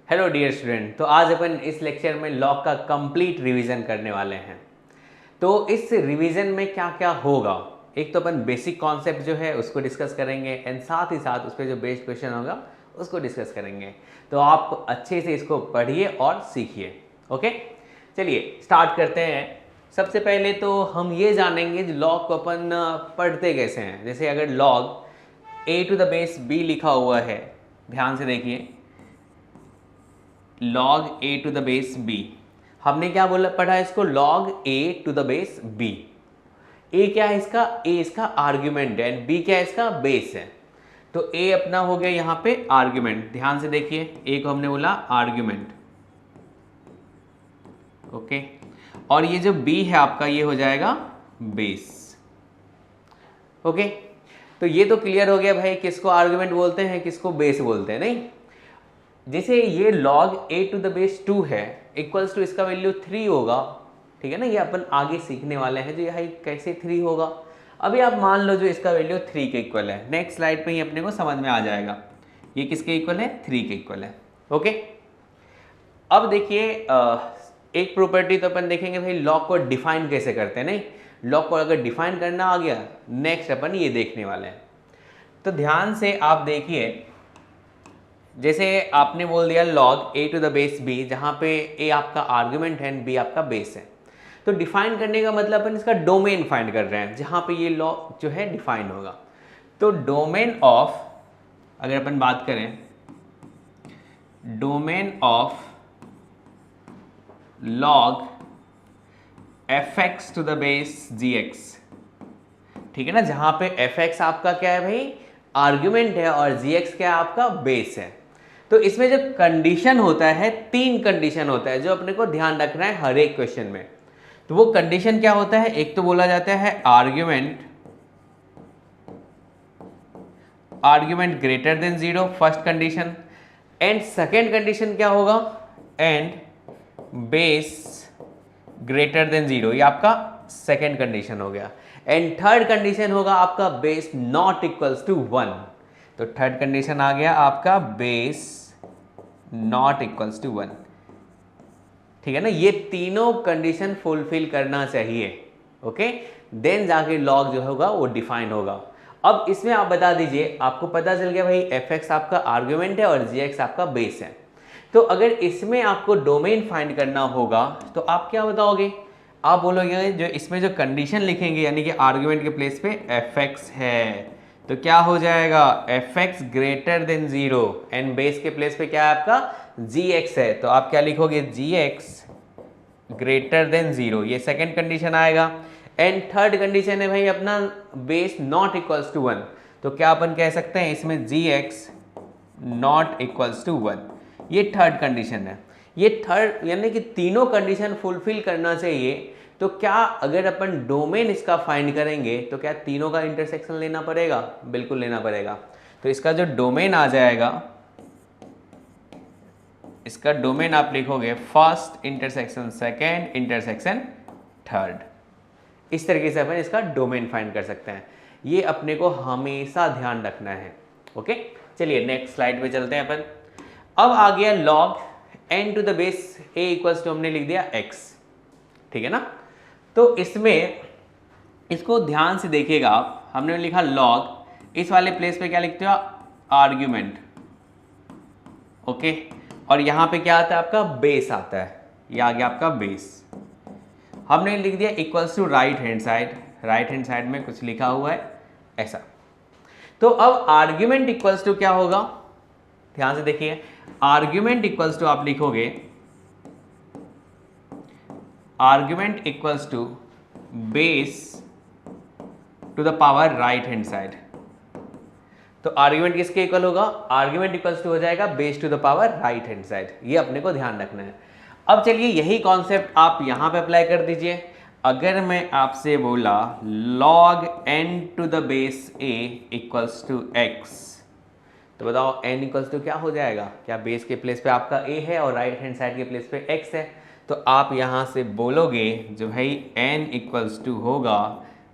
Hello dear student. तो आज अपन इस लेक्चर में लॉग का कंप्लीट रिवीजन करने वाले हैं। तो इस रिवीजन में क्या क्या होगा, एक तो अपन बेसिक कॉन्सेप्ट जो है उसको डिस्कस करेंगे एंड साथ ही साथ उस पर जो बेस्ड क्वेश्चन होगा उसको डिस्कस करेंगे। तो आप अच्छे से इसको पढ़िए और सीखिए। ओके, चलिए स्टार्ट करते हैं। सबसे पहले तो हम ये जानेंगे लॉग को अपन पढ़ते कैसे हैं। जैसे अगर log a to the base b लिखा हुआ है, ध्यान से देखिए, log a to the base b, हमने क्या बोला पढ़ा इसको, log a to the base b। a क्या है इसका, a इसका आर्ग्यूमेंट है, b क्या है इसका, बेस है। तो a अपना हो गया यहाँ पे आर्ग्यूमेंट, ध्यान से देखिए, a को हमने बोला आर्ग्यूमेंट। ओके, और ये जो b है आपका ये हो जाएगा बेस। ओके, तो ये तो क्लियर हो गया भाई, किसको आर्ग्यूमेंट बोलते हैं किसको बेस बोलते हैं। नहीं, जैसे ये log a to the base 2 है इक्वल्स टू इसका वैल्यू 3 होगा, ठीक है ना। ये अपन आगे सीखने वाले हैं जो ये कैसे 3 होगा। अभी आप मान लो जो इसका वैल्यू 3 के इक्वल है, नेक्स्ट स्लाइड पे ही अपने को समझ में आ जाएगा ये किसके इक्वल है, 3 के इक्वल है। ओके, अब देखिए एक प्रॉपर्टी तो अपन देखेंगे भाई लॉग को डिफाइन कैसे करते हैं। नहीं, लॉग को अगर डिफाइन करना आ गया, नेक्स्ट अपन ये देखने वाले हैं। तो ध्यान से आप देखिए, जैसे आपने बोल दिया log a to the base b, जहाँ पे a आपका आर्ग्यूमेंट है b आपका बेस है। तो डिफाइन करने का मतलब अपन इसका डोमेन फाइंड कर रहे हैं, जहाँ पे ये लॉग जो है डिफाइन होगा। तो डोमेन ऑफ, अगर अपन बात करें domain of log fx to the base gx, ठीक है ना, जहाँ पे fx आपका क्या है भाई, आर्ग्यूमेंट है, और gx क्या है आपका बेस है। तो इसमें जो कंडीशन होता है, 3 कंडीशन होता है जो अपने को ध्यान रखना है हर एक क्वेश्चन में। तो वो कंडीशन क्या होता है, एक तो बोला जाता है argument greater than 0, first condition. And second condition क्या होगा, एंड बेस ग्रेटर देन 0, ये आपका सेकेंड कंडीशन हो गया। एंड थर्ड कंडीशन होगा आपका बेस नॉट इक्वल्स टू 1। तो थर्ड कंडीशन आ गया आपका बेस नॉट इक्वल्स टू 1, ठीक है ना। ये तीनों कंडीशन फुलफिल करना चाहिए। ओके, देन जाके लॉग जो होगा वो डिफाइन होगा। अब इसमें आप बता दीजिए, आपको पता चल गया भाई fx आपका आर्ग्यूमेंट है और gx आपका बेस है। तो अगर इसमें आपको डोमेन फाइंड करना होगा तो आप क्या बताओगे, आप बोलोगे जो इसमें जो कंडीशन लिखेंगे, यानी कि आर्ग्यूमेंट के प्लेस पे fx है तो क्या हो जाएगा, fx greater than 0, and base के प्लेस पे क्या है आपका gx है, तो आप क्या लिखोगे, gx ग्रेटर देन 0, ये सेकंड कंडीशन आएगा। एंड थर्ड कंडीशन है भाई अपना बेस नॉट इक्वल्स टू 1, तो क्या अपन कह सकते हैं इसमें gx नॉट इक्वल्स टू 1, ये थर्ड कंडीशन है। ये थर्ड यानी कि तीनों कंडीशन फुलफिल करना चाहिए। तो क्या अगर अपन डोमेन इसका फाइंड करेंगे तो क्या तीनों का इंटरसेक्शन लेना पड़ेगा, बिल्कुल लेना पड़ेगा। तो इसका जो डोमेन आ जाएगा, इसका डोमेन आप लिखोगे first intersection second intersection third. इस तरीके से अपन इसका डोमेन फाइंड कर सकते हैं, ये अपने को हमेशा ध्यान रखना है। ओके, चलिए नेक्स्ट स्लाइड पे चलते हैं अपन। अब आ गया log n to the base a equals to हमने लिख दिया x, ठीक है ना। तो इसमें इसको ध्यान से देखिएगा आप, हमने लिखा log, इस वाले प्लेस पे क्या लिखते हो, आर्ग्यूमेंट। ओके, और यहां पे क्या आता है आपका बेस आता है, ये आ गया आपका बेस। हमने लिख दिया equals to right hand side, right hand side में कुछ लिखा हुआ है ऐसा। तो अब आर्ग्यूमेंट इक्वल्स टू क्या होगा, ध्यान से देखिए, आर्ग्यूमेंट इक्वल्स टू आप लिखोगे argument equals to base to the power right hand side. तो आर्ग्यूमेंट किसके इक्वल होगा, आर्ग्यूमेंट इक्वल्स टू हो जाएगा base to the power right hand side, ये अपने को ध्यान रखना है। अब चलिए यही कॉन्सेप्ट आप यहां पे अप्लाई कर दीजिए। अगर मैं आपसे बोला log n to the base a equals to x, तो बताओ n इक्वल्स टू क्या हो जाएगा, क्या बेस के प्लेस पे आपका a है और राइट हैंड साइड के प्लेस पे x है। तो आप यहां से बोलोगे जो भाई n इक्वल्स टू होगा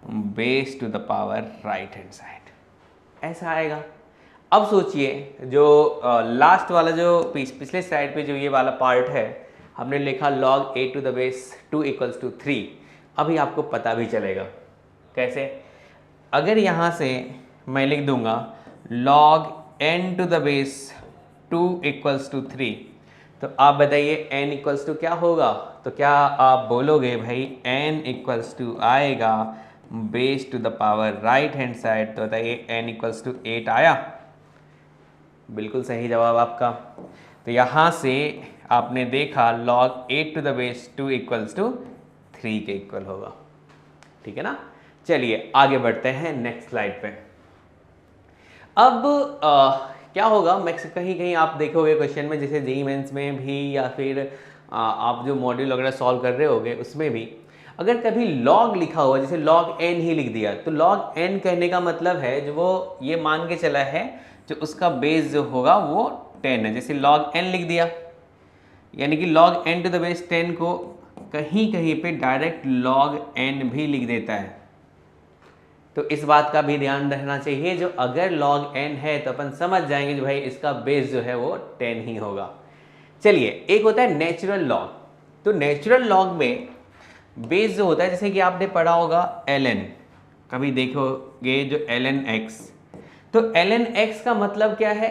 base to the power right hand side, ऐसा आएगा। अब सोचिए जो लास्ट वाला जो पिछले स्लाइड पे जो ये वाला पार्ट है, हमने लिखा log a to the base 2 equals to 3। अभी आपको पता भी चलेगा कैसे। अगर यहाँ से मैं लिख दूंगा log n to the base 2 equals to 3, तो आप बताइए n इक्वल्स टू क्या होगा। तो क्या आप बोलोगे भाई n इक्वल्स टू आएगा base to the power right hand side, तो बताइए n इक्वल्स टू 8 आया। बिल्कुल सही जवाब आपका। तो यहाँ से आपने देखा log 8 to the base 2 equals to 3 के इक्वल होगा। ठीक है ना। चलिए आगे बढ़ते हैं नेक्स्ट स्लाइड पे। अब क्या होगा, मैक्स कहीं कहीं आप देखोगे क्वेश्चन में, जैसे जेईई मेंस में भी या फिर आप जो मॉड्यूल वगैरह सॉल्व कर रहे होगे उसमें भी, अगर कभी log लिखा हुआ, जैसे log n ही लिख दिया, तो log n कहने का मतलब है जो वो ये मान के चला है जो उसका बेस जो होगा वो 10 है। जैसे log n लिख दिया, यानी कि log n to the base 10 को कहीं कहीं पे डायरेक्ट log n भी लिख देता है। तो इस बात का भी ध्यान रखना चाहिए, जो अगर log n है तो अपन समझ जाएंगे जो भाई इसका बेस जो है वो 10 ही होगा। चलिए, एक होता है नेचुरल लॉग। तो नेचुरल लॉग में बेस जो होता है, जैसे कि आपने पढ़ा होगा ln, कभी देखोगे जो ln x, तो ln x का मतलब क्या है,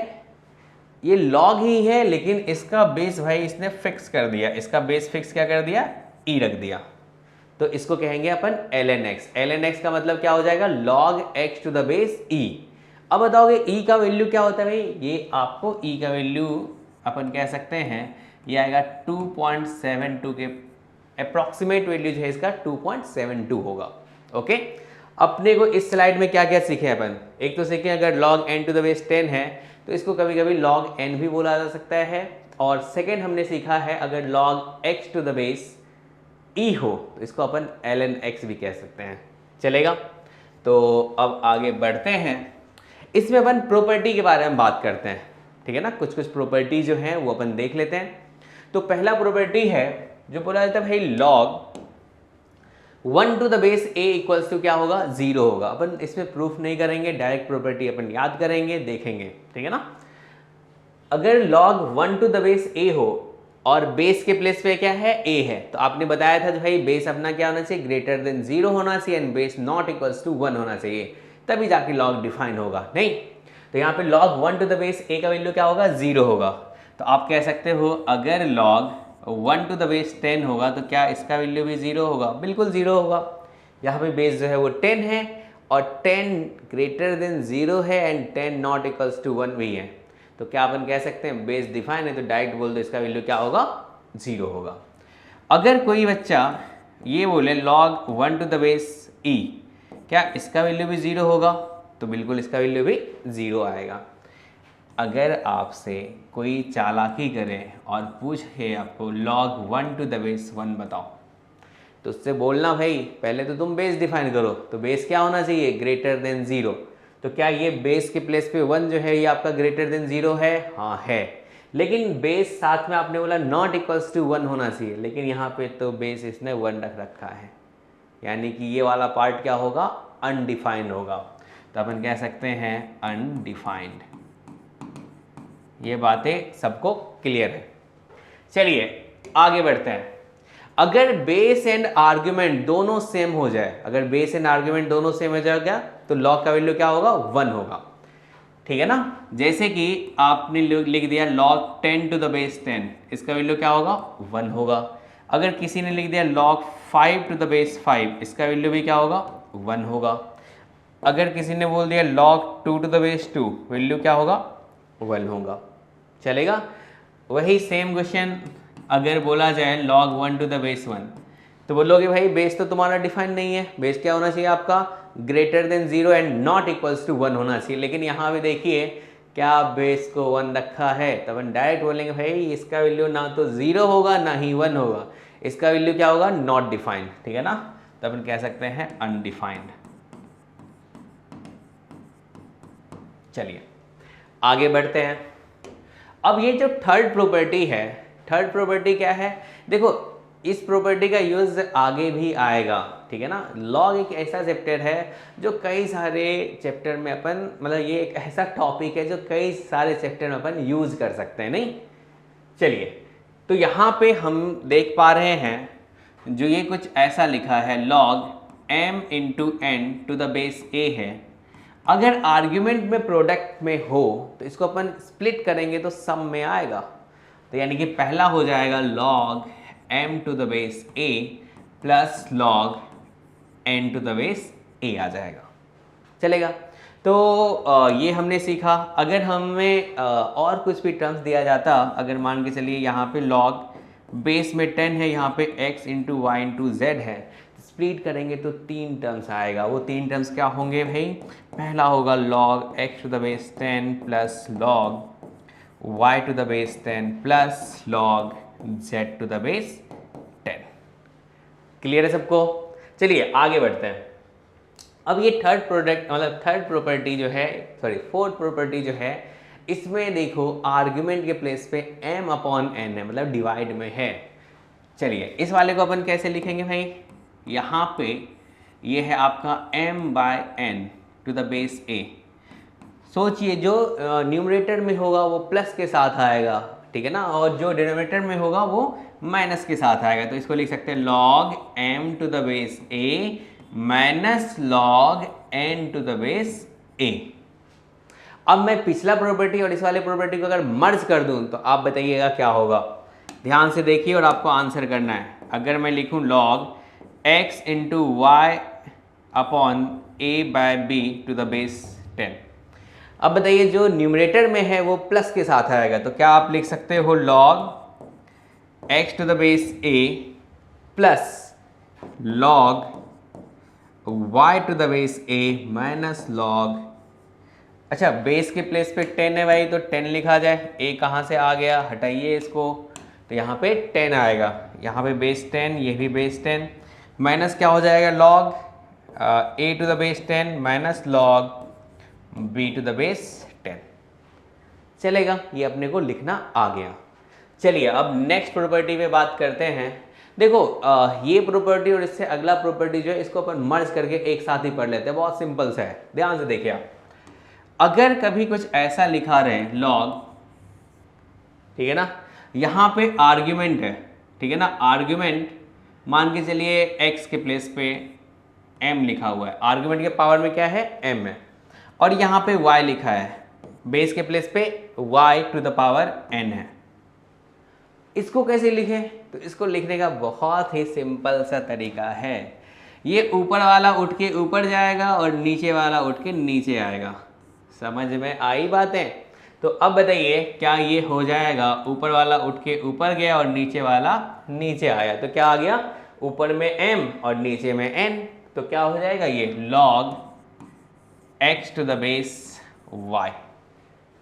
ये log ही है लेकिन इसका बेस भाई इसने फिक्स कर दिया, इसका बेस फिक्स क्या कर दिया, e रख दिया, तो इसको कहेंगे अपन ln x। ln x का मतलब क्या हो जाएगा, log x to the base e। अब बताओगे e का वैल्यू क्या होता है भाई, ये आपको e का वैल्यू अपन कह सकते हैं ये आएगा 2.72 के अप्रॉक्सीमेट वैल्यू जो है इसका 2.72 होगा। ओके, अपने को इस स्लाइड में क्या क्या सीखे अपन, एक तो सीखे अगर log n to the base 10 है तो इसको कभी कभी log n भी बोला जा सकता है, और सेकेंड हमने सीखा है अगर log x to the base e हो तो इसको अपन ln x भी कह सकते हैं। चलेगा। तो अब आगे बढ़ते हैं, इसमें अपन प्रॉपर्टी के बारे में बात करते हैं। ठीक है ना, कुछ कुछ प्रॉपर्टी जो है वो अपन देख लेते हैं। तो पहला प्रॉपर्टी है जो बोला जाता है भाई log 1 to the base a equals to क्या होगा, 0 होगा। अपन इसमें प्रूफ नहीं करेंगे, डायरेक्ट प्रॉपर्टी अपन याद करेंगे, देखेंगे। ठीक है ना। अगर log 1 to the base a हो और बेस के प्लेस पे क्या है, a है, तो आपने बताया था भाई बेस अपना क्या होना चाहिए, ग्रेटर देन 0 होना चाहिए and base not equals to 1 होना चाहिए, तभी जाके log डिफाइन होगा। नहीं तो यहाँ पे log 1 to the base a का वैल्यू क्या होगा, 0 होगा। तो आप कह सकते हो अगर log 1 टू द बेस 10 होगा तो क्या इसका वैल्यू भी 0 होगा, बिल्कुल 0 होगा। यहाँ पे बेस जो है वो 10 है और 10 ग्रेटर देन 0 है एंड 10 नॉट इक्वल्स टू 1 भी है, तो क्या अपन कह सकते हैं बेस डिफाइन है, तो डायरेक्ट बोल दो इसका वैल्यू क्या होगा, 0 होगा। अगर कोई बच्चा ये बोले log 1 to the base e, क्या इसका वैल्यू भी 0 होगा, तो बिल्कुल इसका वैल्यू भी 0 आएगा। अगर आपसे कोई चालाकी करे और पूछे आपको log 1 टू द बेस 1 बताओ, तो उससे बोलना भाई पहले तो तुम बेस डिफाइन करो, तो बेस क्या होना चाहिए, ग्रेटर देन 0। तो क्या ये बेस के प्लेस पे 1 जो है ये आपका ग्रेटर देन 0 है, हाँ है, लेकिन बेस साथ में आपने बोला नॉट इक्वल्स टू 1 होना चाहिए, लेकिन यहाँ पे तो बेस इसने 1 रख रखा है, यानी कि ये वाला पार्ट क्या होगा, अनडिफाइंड होगा। तो अपन कह सकते हैं अनडिफाइंड। ये बातें सबको क्लियर है। चलिए आगे बढ़ते हैं। अगर बेस एंड आर्ग्यूमेंट दोनों सेम हो जाए, अगर बेस एंड आर्ग्यूमेंट दोनों सेम हो जाएगा तो log का वैल्यू क्या होगा, 1 होगा। ठीक है ना। जैसे कि आपने लिख दिया log 10 टू द बेस 10, इसका वैल्यू क्या होगा, 1 होगा। अगर किसी ने लिख दिया log 5 टू द बेस 5, इसका वैल्यू भी क्या होगा, 1 होगा। अगर किसी ने बोल दिया log 2 to the base 2, value क्या होगा, 1 होगा। चलेगा। वही सेम क्वेश्चन अगर बोला जाए log 1 टू द बेस 1, तो बोलोगे भाई बेस तो तुम्हारा डिफाइन नहीं है, बेस क्या होना चाहिए आपका, greater than 0 and not equals to 1 होना चाहिए। लेकिन यहाँ पे देखिए क्या बेस को 1 रखा है, तो अपन डायरेक्ट बोलेंगे भाई इसका वैल्यू ना तो 0 होगा ना ही 1 होगा, इसका वैल्यू क्या होगा, नॉट डिफाइंड। ठीक है ना। तो अपन कह सकते हैं अनडिफाइंड। चलिए आगे बढ़ते हैं। अब ये जो थर्ड प्रॉपर्टी है, थर्ड प्रॉपर्टी क्या है, देखो इस प्रॉपर्टी का यूज आगे भी आएगा, ठीक है ना। लॉग एक ऐसा चैप्टर है जो कई सारे चैप्टर में अपन, मतलब ये एक ऐसा टॉपिक है जो कई सारे चैप्टर में अपन यूज कर सकते हैं, नहीं। चलिए, तो यहाँ पे हम देख पा रहे हैं जो ये कुछ ऐसा लिखा है, log m into n to the base a है। अगर आर्ग्यूमेंट में प्रोडक्ट में हो तो इसको अपन स्प्लिट करेंगे तो सम में आएगा, तो यानी कि पहला हो जाएगा log m to the base a प्लस log n to the base a आ जाएगा, चलेगा। तो ये हमने सीखा। अगर हमें और कुछ भी टर्म्स दिया जाता, अगर मान के चलिए यहाँ पे log बेस में 10 है, यहाँ पे x into y into z है, स्प्लिट करेंगे तो 3 टर्म्स आएगा। वो 3 टर्म्स क्या होंगे भाई? पहला होगा log x to the base 10 plus log y to the base 10 plus log z to the base 10। Clear है सबको? चलिए आगे बढ़ते हैं। अब ये थर्ड प्रॉपर्टी जो है, फोर्थ प्रॉपर्टी जो है, इसमें देखो आर्ग्यूमेंट के प्लेस पे m अपॉन n है, मतलब डिवाइड में है। चलिए इस वाले को अपन कैसे लिखेंगे भाई? यहाँ पे ये है आपका m by n to the base a। सोचिए जो न्यूमरेटर में होगा वो प्लस के साथ आएगा, ठीक है ना, और जो डिनोमिनेटर में होगा वो माइनस के साथ आएगा। तो इसको लिख सकते हैं log m to the base a माइनस log n to the base a। अब मैं पिछला प्रॉपर्टी और इस वाले प्रॉपर्टी को अगर मर्ज कर दूं तो आप बताइएगा क्या होगा। ध्यान से देखिए और आपको आंसर करना है। अगर मैं लिखूं log x into y upon a by b to the base 10, अब बताइए जो न्यूमरेटर में है वो प्लस के साथ आएगा, तो क्या आप लिख सकते हो log x to the base a प्लस log y to the base a माइनस log, अच्छा बेस के प्लेस पे 10 है भाई, तो 10 लिखा जाए। a कहाँ से आ गया? हटाइए इसको, तो यहाँ पे 10 आएगा। यहाँ पे बेस 10, ये भी बेस 10, माइनस क्या हो जाएगा? log a to the base 10 माइनस log b to the base 10। चलेगा, ये अपने को लिखना आ गया। चलिए अब नेक्स्ट प्रॉपर्टी पे बात करते हैं। देखो ये प्रॉपर्टी और इससे अगला प्रॉपर्टी जो है इसको अपन मर्ज करके एक साथ ही पढ़ लेते हैं, बहुत सिंपल सा है। ध्यान से देखिए आप, अगर कभी कुछ ऐसा लिखा रहे log, ठीक है ना, यहाँ पे आर्ग्यूमेंट है, ठीक है ना, आर्ग्यूमेंट मान के चलिए x के प्लेस पे m लिखा हुआ है, आर्ग्यूमेंट के पावर में क्या है? m है, और यहाँ पे y लिखा है, बेस के प्लेस पे y to the power n है। इसको कैसे लिखें? तो इसको लिखने का बहुत ही सिंपल सा तरीका है। ये ऊपर वाला उठ के ऊपर जाएगा और नीचे वाला उठ के नीचे आएगा। समझ में आई बातें? तो अब बताइए क्या ये हो जाएगा? ऊपर वाला उठ के ऊपर गया और नीचे वाला नीचे आया, तो क्या आ गया? ऊपर में m और नीचे में n, तो क्या हो जाएगा? ये log x to the base y।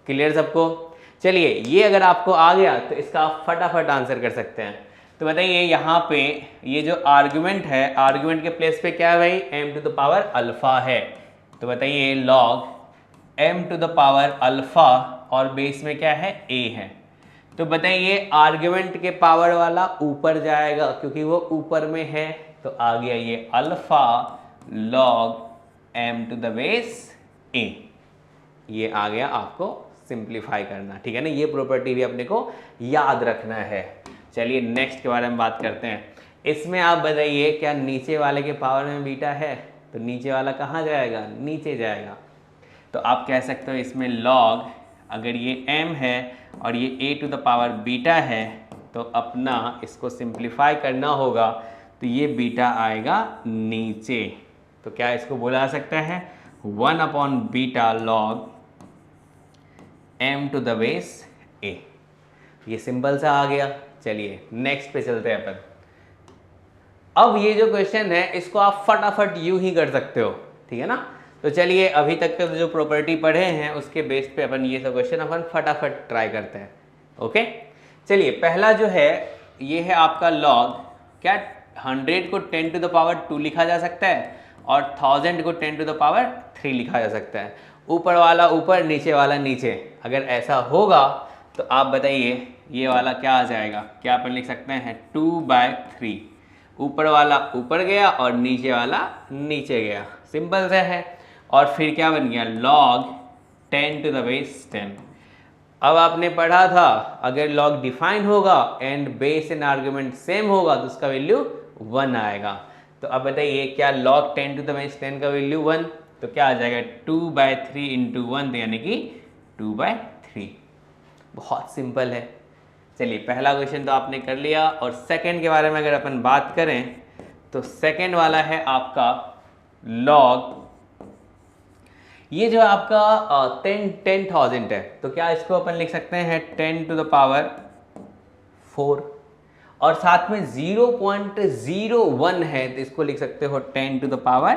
Clear सबको? चलिए ये अगर आपको आ गया तो इसका आप फटाफट आंसर कर सकते हैं। तो बताइए यहाँ पे ये जो आर्ग्यूमेंट है, आर्ग्यूमेंट के प्लेस पे क्या है भाई? m to the power alpha है, तो बताइए log m to the power alpha, और बेस में क्या है? a है। तो बताइए आर्ग्यूमेंट के पावर वाला ऊपर जाएगा क्योंकि वो ऊपर में है, तो आ गया ये alpha log m to the base a। ये आ गया, आपको सिंप्लीफाई करना, ठीक है ना। ये प्रॉपर्टी भी अपने को याद रखना है। चलिए नेक्स्ट के बारे में बात करते हैं। इसमें आप बताइए क्या नीचे वाले के पावर में बीटा है? तो नीचे वाला कहाँ जाएगा? नीचे जाएगा। तो आप कह सकते हो इसमें log, अगर ये m है और ये a to the power beta है, तो अपना इसको सिंप्लीफाई करना होगा, तो ये बीटा आएगा नीचे। तो क्या इसको बोला जा सकता है? 1 upon beta log m to the base a। ये सिंपल सा आ गया। चलिए नेक्स्ट पे चलते हैं अपन। अब ये जो क्वेश्चन है इसको आप फटाफट यूं ही कर सकते हो, ठीक है ना। तो चलिए अभी तक के जो प्रॉपर्टी पढ़े हैं उसके बेस पे अपन ये सब क्वेश्चन अपन फटाफट ट्राई करते हैं। ओके, चलिए पहला जो है ये है आपका log, क्या 100 को 10 टू द पावर 2 लिखा जा सकता है और 1000 को 10 टू द पावर 3 लिखा जा सकता है। ऊपर वाला ऊपर, नीचे वाला नीचे। अगर ऐसा होगा तो आप बताइए ये वाला क्या आ जाएगा, क्या अपन लिख सकते हैं 2/3, ऊपर वाला ऊपर गया और नीचे वाला नीचे गया, सिंपल सा है। और फिर क्या बन गया log 10⁻10। अब आपने पढ़ा था अगर log डिफाइन होगा and base and argument same होगा तो उसका वैल्यू 1 आएगा। तो अब बताइए क्या log 10⁻10 का वैल्यू 1, तो क्या आ जाएगा 2/3 इंटू 1, यानी कि 2/3। बहुत सिंपल है। चलिए पहला क्वेश्चन तो आपने कर लिया। और सेकंड के बारे में अगर अपन बात करें तो सेकंड वाला है आपका log, ये जो आपका 10,000 है तो क्या इसको अपन लिख सकते हैं 10⁴, और साथ में 0.01 है तो इसको लिख सकते हो 10⁻²।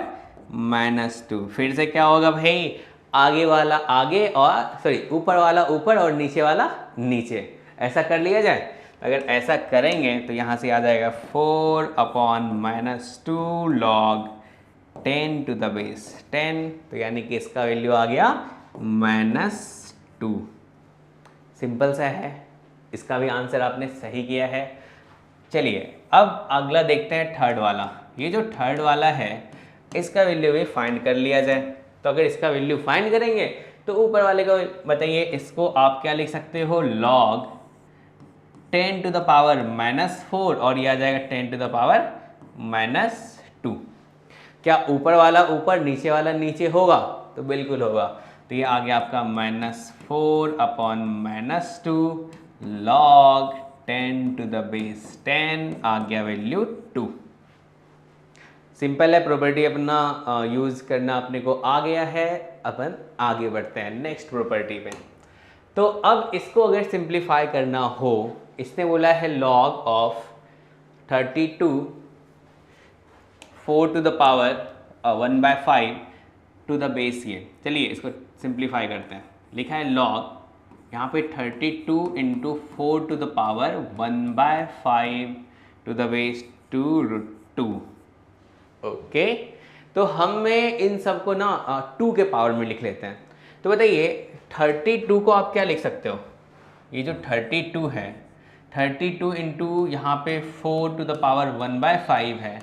फिर से क्या होगा भाई, आगे वाला आगे और ऊपर वाला ऊपर और नीचे वाला नीचे, ऐसा कर लिया जाए। अगर ऐसा करेंगे तो यहाँ से आ जाएगा 4/-2 log 10⁻10, तो यानी कि इसका वैल्यू आ गया -2। सिंपल सा है, इसका भी आंसर आपने सही किया है। चलिए अब अगला देखते हैं थर्ड वाला। ये जो थर्ड वाला है इसका वैल्यू भी फाइंड कर लिया जाए। तो अगर इसका वैल्यू फाइंड करेंगे तो ऊपर वाले को बताइए, इसको आप क्या लिख सकते हो log 10⁻⁻4 और ये आ जाएगा 10⁻⁻2। क्या ऊपर वाला ऊपर नीचे वाला नीचे होगा, तो बिल्कुल होगा। तो ये आ गया आपका -4/-2 log 10⁻10 आ गया वैल्यू 2। सिंपल है, प्रॉपर्टी अपना यूज करना अपने को आ गया है। अपन आगे बढ़ते हैं नेक्स्ट प्रॉपर्टी पे। तो अब इसको अगर सिंप्लीफाई करना हो, इसने बोला है log of 32 4⁵ to the base ये। चलिए इसको सिंप्लीफाई करते हैं। लिखा है log, यहाँ पे 32 into 4⁵1/5 to the base 2√2। Okay, तो हमें इन सबको ना 2 के पावर में लिख लेते हैं। तो बताइए 32 को आप क्या लिख सकते हो, ये जो 32 है 32 इंटू यहाँ पे 4⁵1/5 है,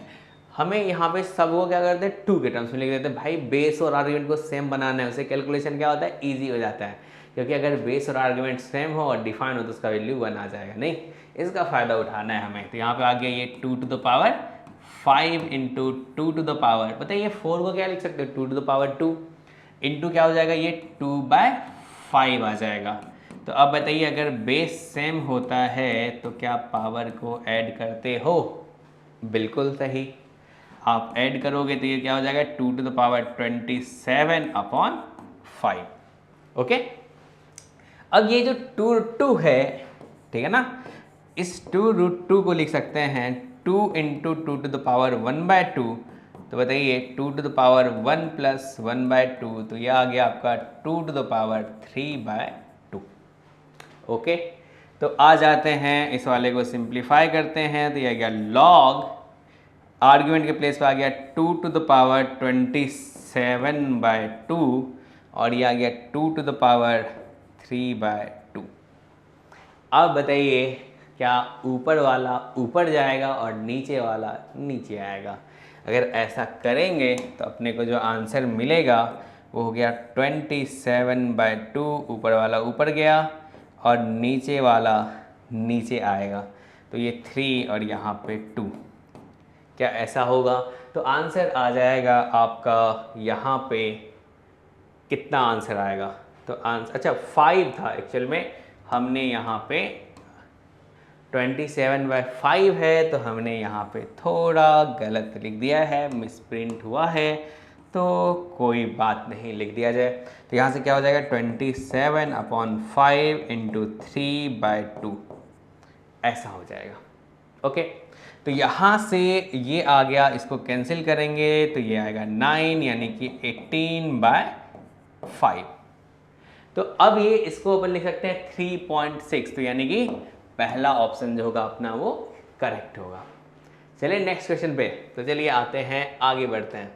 हमें यहाँ पे सबको क्या करते हैं 2 के टर्म्स में लिख देते हैं। भाई बेस और आर्ग्यूमेंट को सेम बनाना है, उससे कैलकुलेशन क्या होता है इजी हो जाता है, क्योंकि अगर बेस और आर्ग्यूमेंट सेम हो और डिफाइन हो तो उसका वैल्यू 1 आ जाएगा। नहीं, इसका फ़ायदा उठाना है हमें। तो यहाँ पे आ गया ये 2⁵5 इंटू 2⁵, बताइए 4 को क्या लिख सकते हो 2⁵2 इंटू क्या हो जाएगा, ये 2/5 आ जाएगा। तो अब बताइए अगर बेस सेम होता है तो क्या पावर को ऐड करते हो, बिल्कुल सही। आप ऐड करोगे तो ये क्या हो जाएगा 2⁻27/5। ओके, अब ये जो 2√2 है, ठीक है ना, इस 2√2 को लिख सकते हैं 2 इंटू 2⁻1/2। तो बताइए 2⁻1 + 1/2, तो यह आ गया आपका 2⁻3/2। ओके, तो आ जाते हैं इस वाले को सिंप्लीफाई करते हैं। तो यह आ गया log, आर्ग्यूमेंट के प्लेस पे आ गया 2⁻27/2 और ये आ गया 2⁻3/2। अब बताइए क्या ऊपर वाला ऊपर जाएगा और नीचे वाला नीचे आएगा। अगर ऐसा करेंगे तो अपने को जो आंसर मिलेगा वो हो गया 27/2, ऊपर वाला ऊपर गया और नीचे वाला नीचे आएगा, तो ये 3 और यहाँ पे 2। क्या ऐसा होगा? तो आंसर आ जाएगा आपका यहाँ पे कितना आंसर आएगा, तो आंसर अच्छा 5 था एक्चुअल में, हमने यहाँ पे 27/5 है तो हमने यहाँ पे थोड़ा गलत लिख दिया है, मिसप्रिंट हुआ है, तो कोई बात नहीं, लिख दिया जाए। तो यहाँ से क्या हो जाएगा 27/5 इंटू 3/2 ऐसा हो जाएगा। ओके, तो यहाँ से ये आ गया, इसको कैंसिल करेंगे तो ये आएगा 9 यानी कि 18/5। तो अब ये इसको अपन लिख सकते हैं 3.6, तो यानी कि पहला ऑप्शन जो होगा अपना वो करेक्ट होगा। चलिए नेक्स्ट क्वेश्चन पे, तो चलिए आते हैं आगे बढ़ते हैं।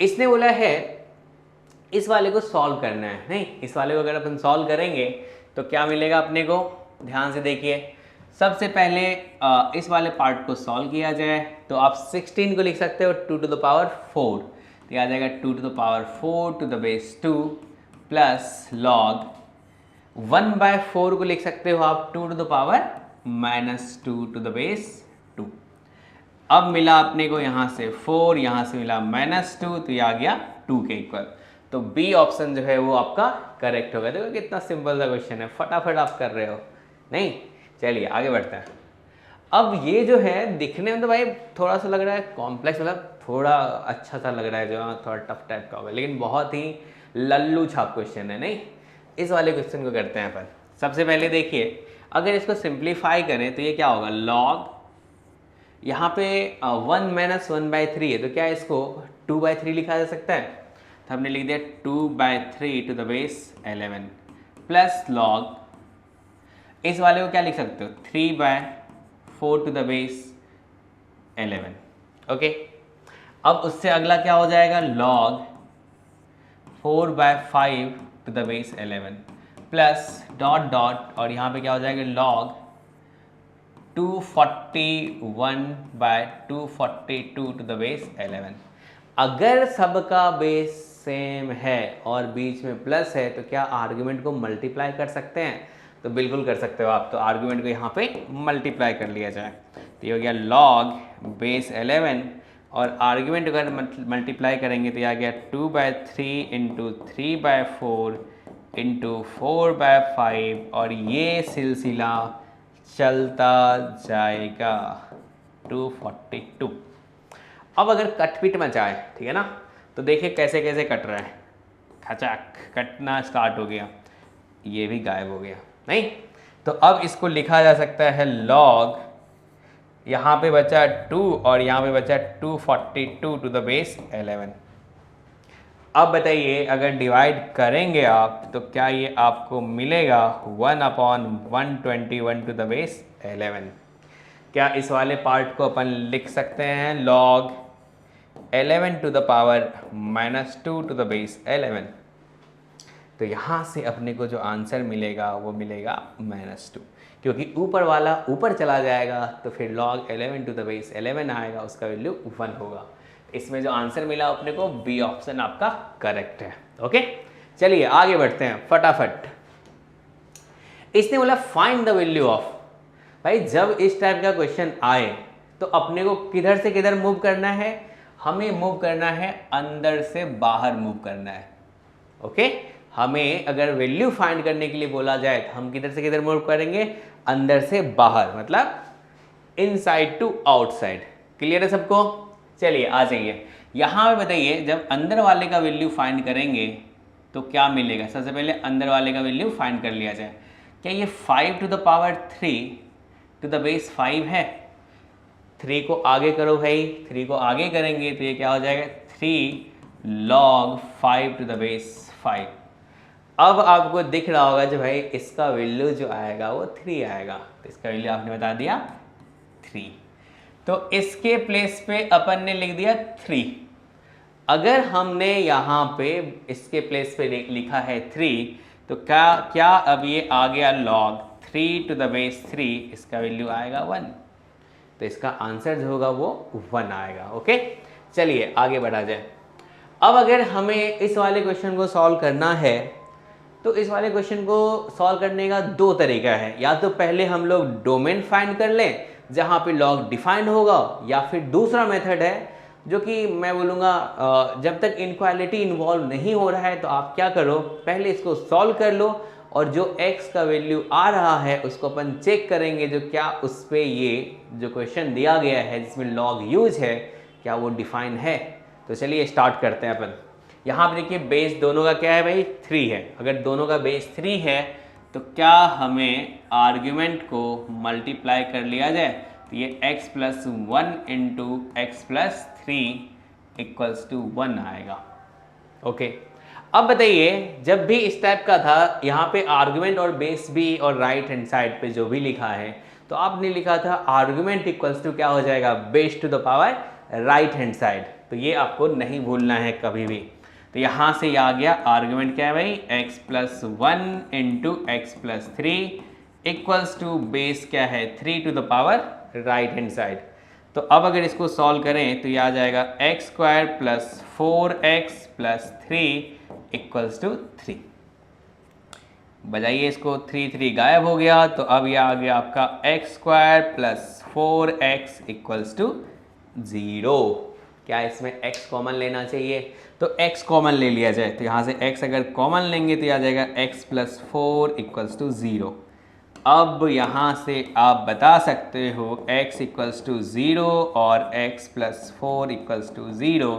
इसने बोला है इस वाले को सॉल्व करना है, नहीं इस वाले को अगर अपन सॉल्व करेंगे तो क्या मिलेगा अपने को, ध्यान से देखिए, सबसे पहले इस वाले पार्ट को सॉल्व किया जाए तो आप 16 को लिख सकते हो 2 to the power 4, तो यह आ जाएगा 2 to the power 4 to the base 2 plus log 1/4 को लिख सकते हो आप 2 to the power -2 to the base 2। अब मिला अपने को यहाँ से 4, यहाँ से मिला -2, तो ये आ गया 2 के इक्वल। तो बी ऑप्शन जो है वो आपका करेक्ट होगा। देखो कितना सिंपल सा क्वेश्चन है, फटाफट आप कर रहे हो। नहीं, चलिए आगे बढ़ते हैं। अब ये जो है दिखने में तो भाई थोड़ा सा लग रहा है कॉम्प्लेक्स, मतलब थोड़ा अच्छा सा लग रहा है, जो थोड़ा टफ टाइप का होगा, लेकिन बहुत ही लल्लू छाप क्वेश्चन है। नहीं, इस वाले क्वेश्चन को करते हैं अपन। सबसे पहले देखिए, अगर इसको सिंप्लीफाई करें तो ये क्या होगा, लॉग यहाँ पे 1 - 1/3 है, तो क्या इसको 2/3 लिखा जा सकता है? तो हमने लिख दिया 2/3 to the base 11 plus log, इस वाले को क्या लिख सकते हो, 3/4 to the base 11। ओके, अब उससे अगला क्या हो जाएगा, log 4/5 to the base 11 plus dot dot, और यहाँ पे क्या हो जाएगा, लॉग 241/242 to the base 11। अगर सबका बेस सेम है और बीच में प्लस है तो क्या आर्गुमेंट को मल्टीप्लाई कर सकते हैं? तो बिल्कुल कर सकते हो आप। तो आर्गुमेंट को यहाँ पे मल्टीप्लाई कर लिया जाए, तो ये हो गया लॉग बेस 11, और आर्गुमेंट अगर मल्टीप्लाई करेंगे तो ये आ गया 2/3 इंटू 3/4 इंटू 4/5, और ये सिलसिला चलता जाएगा 242। अब अगर कटपिट मचाए, ठीक है ना, तो देखिए कैसे कैसे कट रहा है, खचाक कटना स्टार्ट हो गया, ये भी गायब हो गया। नहीं, तो अब इसको लिखा जा सकता है लॉग, यहाँ पे बचा 2 और यहाँ पे बचा 242 to the base 11। अब बताइए, अगर डिवाइड करेंगे आप तो क्या ये आपको मिलेगा 1/121 to the base 11। क्या इस वाले पार्ट को अपन लिख सकते हैं log 11 to the power -2 to the base 11। तो यहाँ से अपने को जो आंसर मिलेगा वो मिलेगा -2, क्योंकि ऊपर वाला ऊपर चला जाएगा तो फिर log 11 to the base 11 आएगा, उसका वैल्यू 1 होगा। इसमें जो आंसर मिला अपने को, बी ऑप्शन आपका करेक्ट है। ओके, चलिए आगे बढ़ते हैं फटाफट। इसने बोला फाइंड द वैल्यू ऑफ। भाई जब इस टाइप का क्वेश्चन आए तो अपने को किधर से किधर मूव करना है, हमें मूव करना है अंदर से बाहर मूव करना है। ओके, हमें अगर वैल्यू फाइंड करने के लिए बोला जाए तो हम किधर से किधर मूव करेंगे, अंदर से बाहर, मतलब इनसाइड टू आउटसाइड। क्लियर है सबको? चलिए आ जाइए यहाँ पे बताइए, जब अंदर वाले का वैल्यू फाइंड करेंगे तो क्या मिलेगा। सबसे पहले अंदर वाले का वैल्यू फाइंड कर लिया जाए। क्या ये 5 to the power 3 to the base 5 है? 3 को आगे करो भाई, 3 को आगे करेंगे तो ये क्या हो जाएगा, 3 log 5 to the base 5। अब आपको दिख रहा होगा जो भाई इसका वैल्यू जो आएगा वो 3 आएगा, तो इसका वैल्यू आपने बता दिया 3। तो इसके प्लेस पे अपन ने लिख दिया 3। अगर हमने यहाँ पे इसके प्लेस पे लिखा है 3, तो क्या अब ये आ गया log 3 to the base 3, इसका वैल्यू आएगा 1। तो इसका आंसर जो होगा वो 1 आएगा। ओके, चलिए आगे बढ़ा जाए। अब अगर हमें इस वाले क्वेश्चन को सॉल्व करना है तो इस वाले क्वेश्चन को सॉल्व करने का 2 तरीका है। या तो पहले हम लोग डोमेन फाइंड कर लें जहाँ पे लॉग डिफाइंड होगा, या फिर दूसरा मेथड है जो कि मैं बोलूँगा जब तक इनक्वालिटी इन्वॉल्व नहीं हो रहा है तो आप क्या करो, पहले इसको सॉल्व कर लो और जो x का वैल्यू आ रहा है उसको अपन चेक करेंगे जो क्या उस पर ये जो क्वेश्चन दिया गया है जिसमें लॉग यूज है क्या वो डिफाइन है। तो चलिए स्टार्ट करते हैं अपन। यहाँ पे देखिए बेस दोनों का क्या है भाई, 3 है। अगर दोनों का बेस 3 है तो क्या हमें आर्ग्यूमेंट को मल्टीप्लाई कर लिया जाए, तो ये x + 1 इंटू x + 3 = 1 आएगा। ओके, अब बताइए जब भी इस टाइप का था, यहाँ पे आर्ग्यूमेंट और बेस भी और राइट हैंड साइड पे जो भी लिखा है, तो आपने लिखा था आर्ग्यूमेंट इक्वल्स टू क्या हो जाएगा, base to the power right hand side. तो ये आपको नहीं भूलना है कभी भी। तो यहाँ से आ गया आर्ग्यूमेंट क्या है भाई, x + 1 into x + 3 equals to base क्या है 3 to the power right hand side. तो अब अगर इसको सॉल्व करें तो ये आ जाएगा x square plus 4x plus 3 equals to 3। बजाइए इसको, 3 गायब हो गया, तो अब ये आ गया आपका x square plus 4x equals to 0। क्या इसमें x कॉमन लेना चाहिए? तो x कॉमन ले लिया जाए, तो यहाँ से x अगर कॉमन लेंगे तो आ जाएगा x प्लस 4 इक्वल्स टू 0। अब यहाँ से आप बता सकते हो x इक्वल्स टू 0 और x प्लस 4 इक्वल्स टू 0,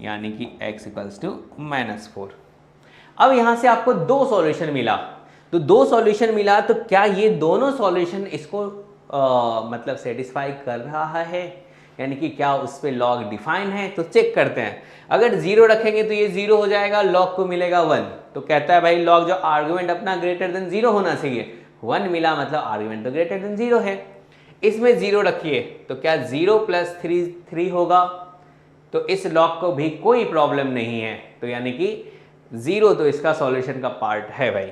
यानी कि x इक्वल्स टू -4। अब यहाँ से आपको दो सॉल्यूशन मिला, तो दो सॉल्यूशन मिला, तो क्या ये दोनों सॉल्यूशन इसको मतलब सेटिस्फाई कर रहा है, यानी कि क्या उस पर लॉग डिफाइन है? तो चेक करते हैं। अगर 0 रखेंगे तो ये 0 हो जाएगा, लॉग को मिलेगा 1। तो कहता है भाई लॉग जो आर्गुमेंट अपना ग्रेटर देन 0 होना चाहिए, 1 मिला मतलब आर्गुमेंट तो ग्रेटर देन 0 है। इसमें 0 रखिए तो क्या 0 प्लस 3 होगा, तो इस लॉग को भी कोई प्रॉब्लम नहीं है, तो यानी कि 0 तो इसका सॉल्यूशन का पार्ट है भाई।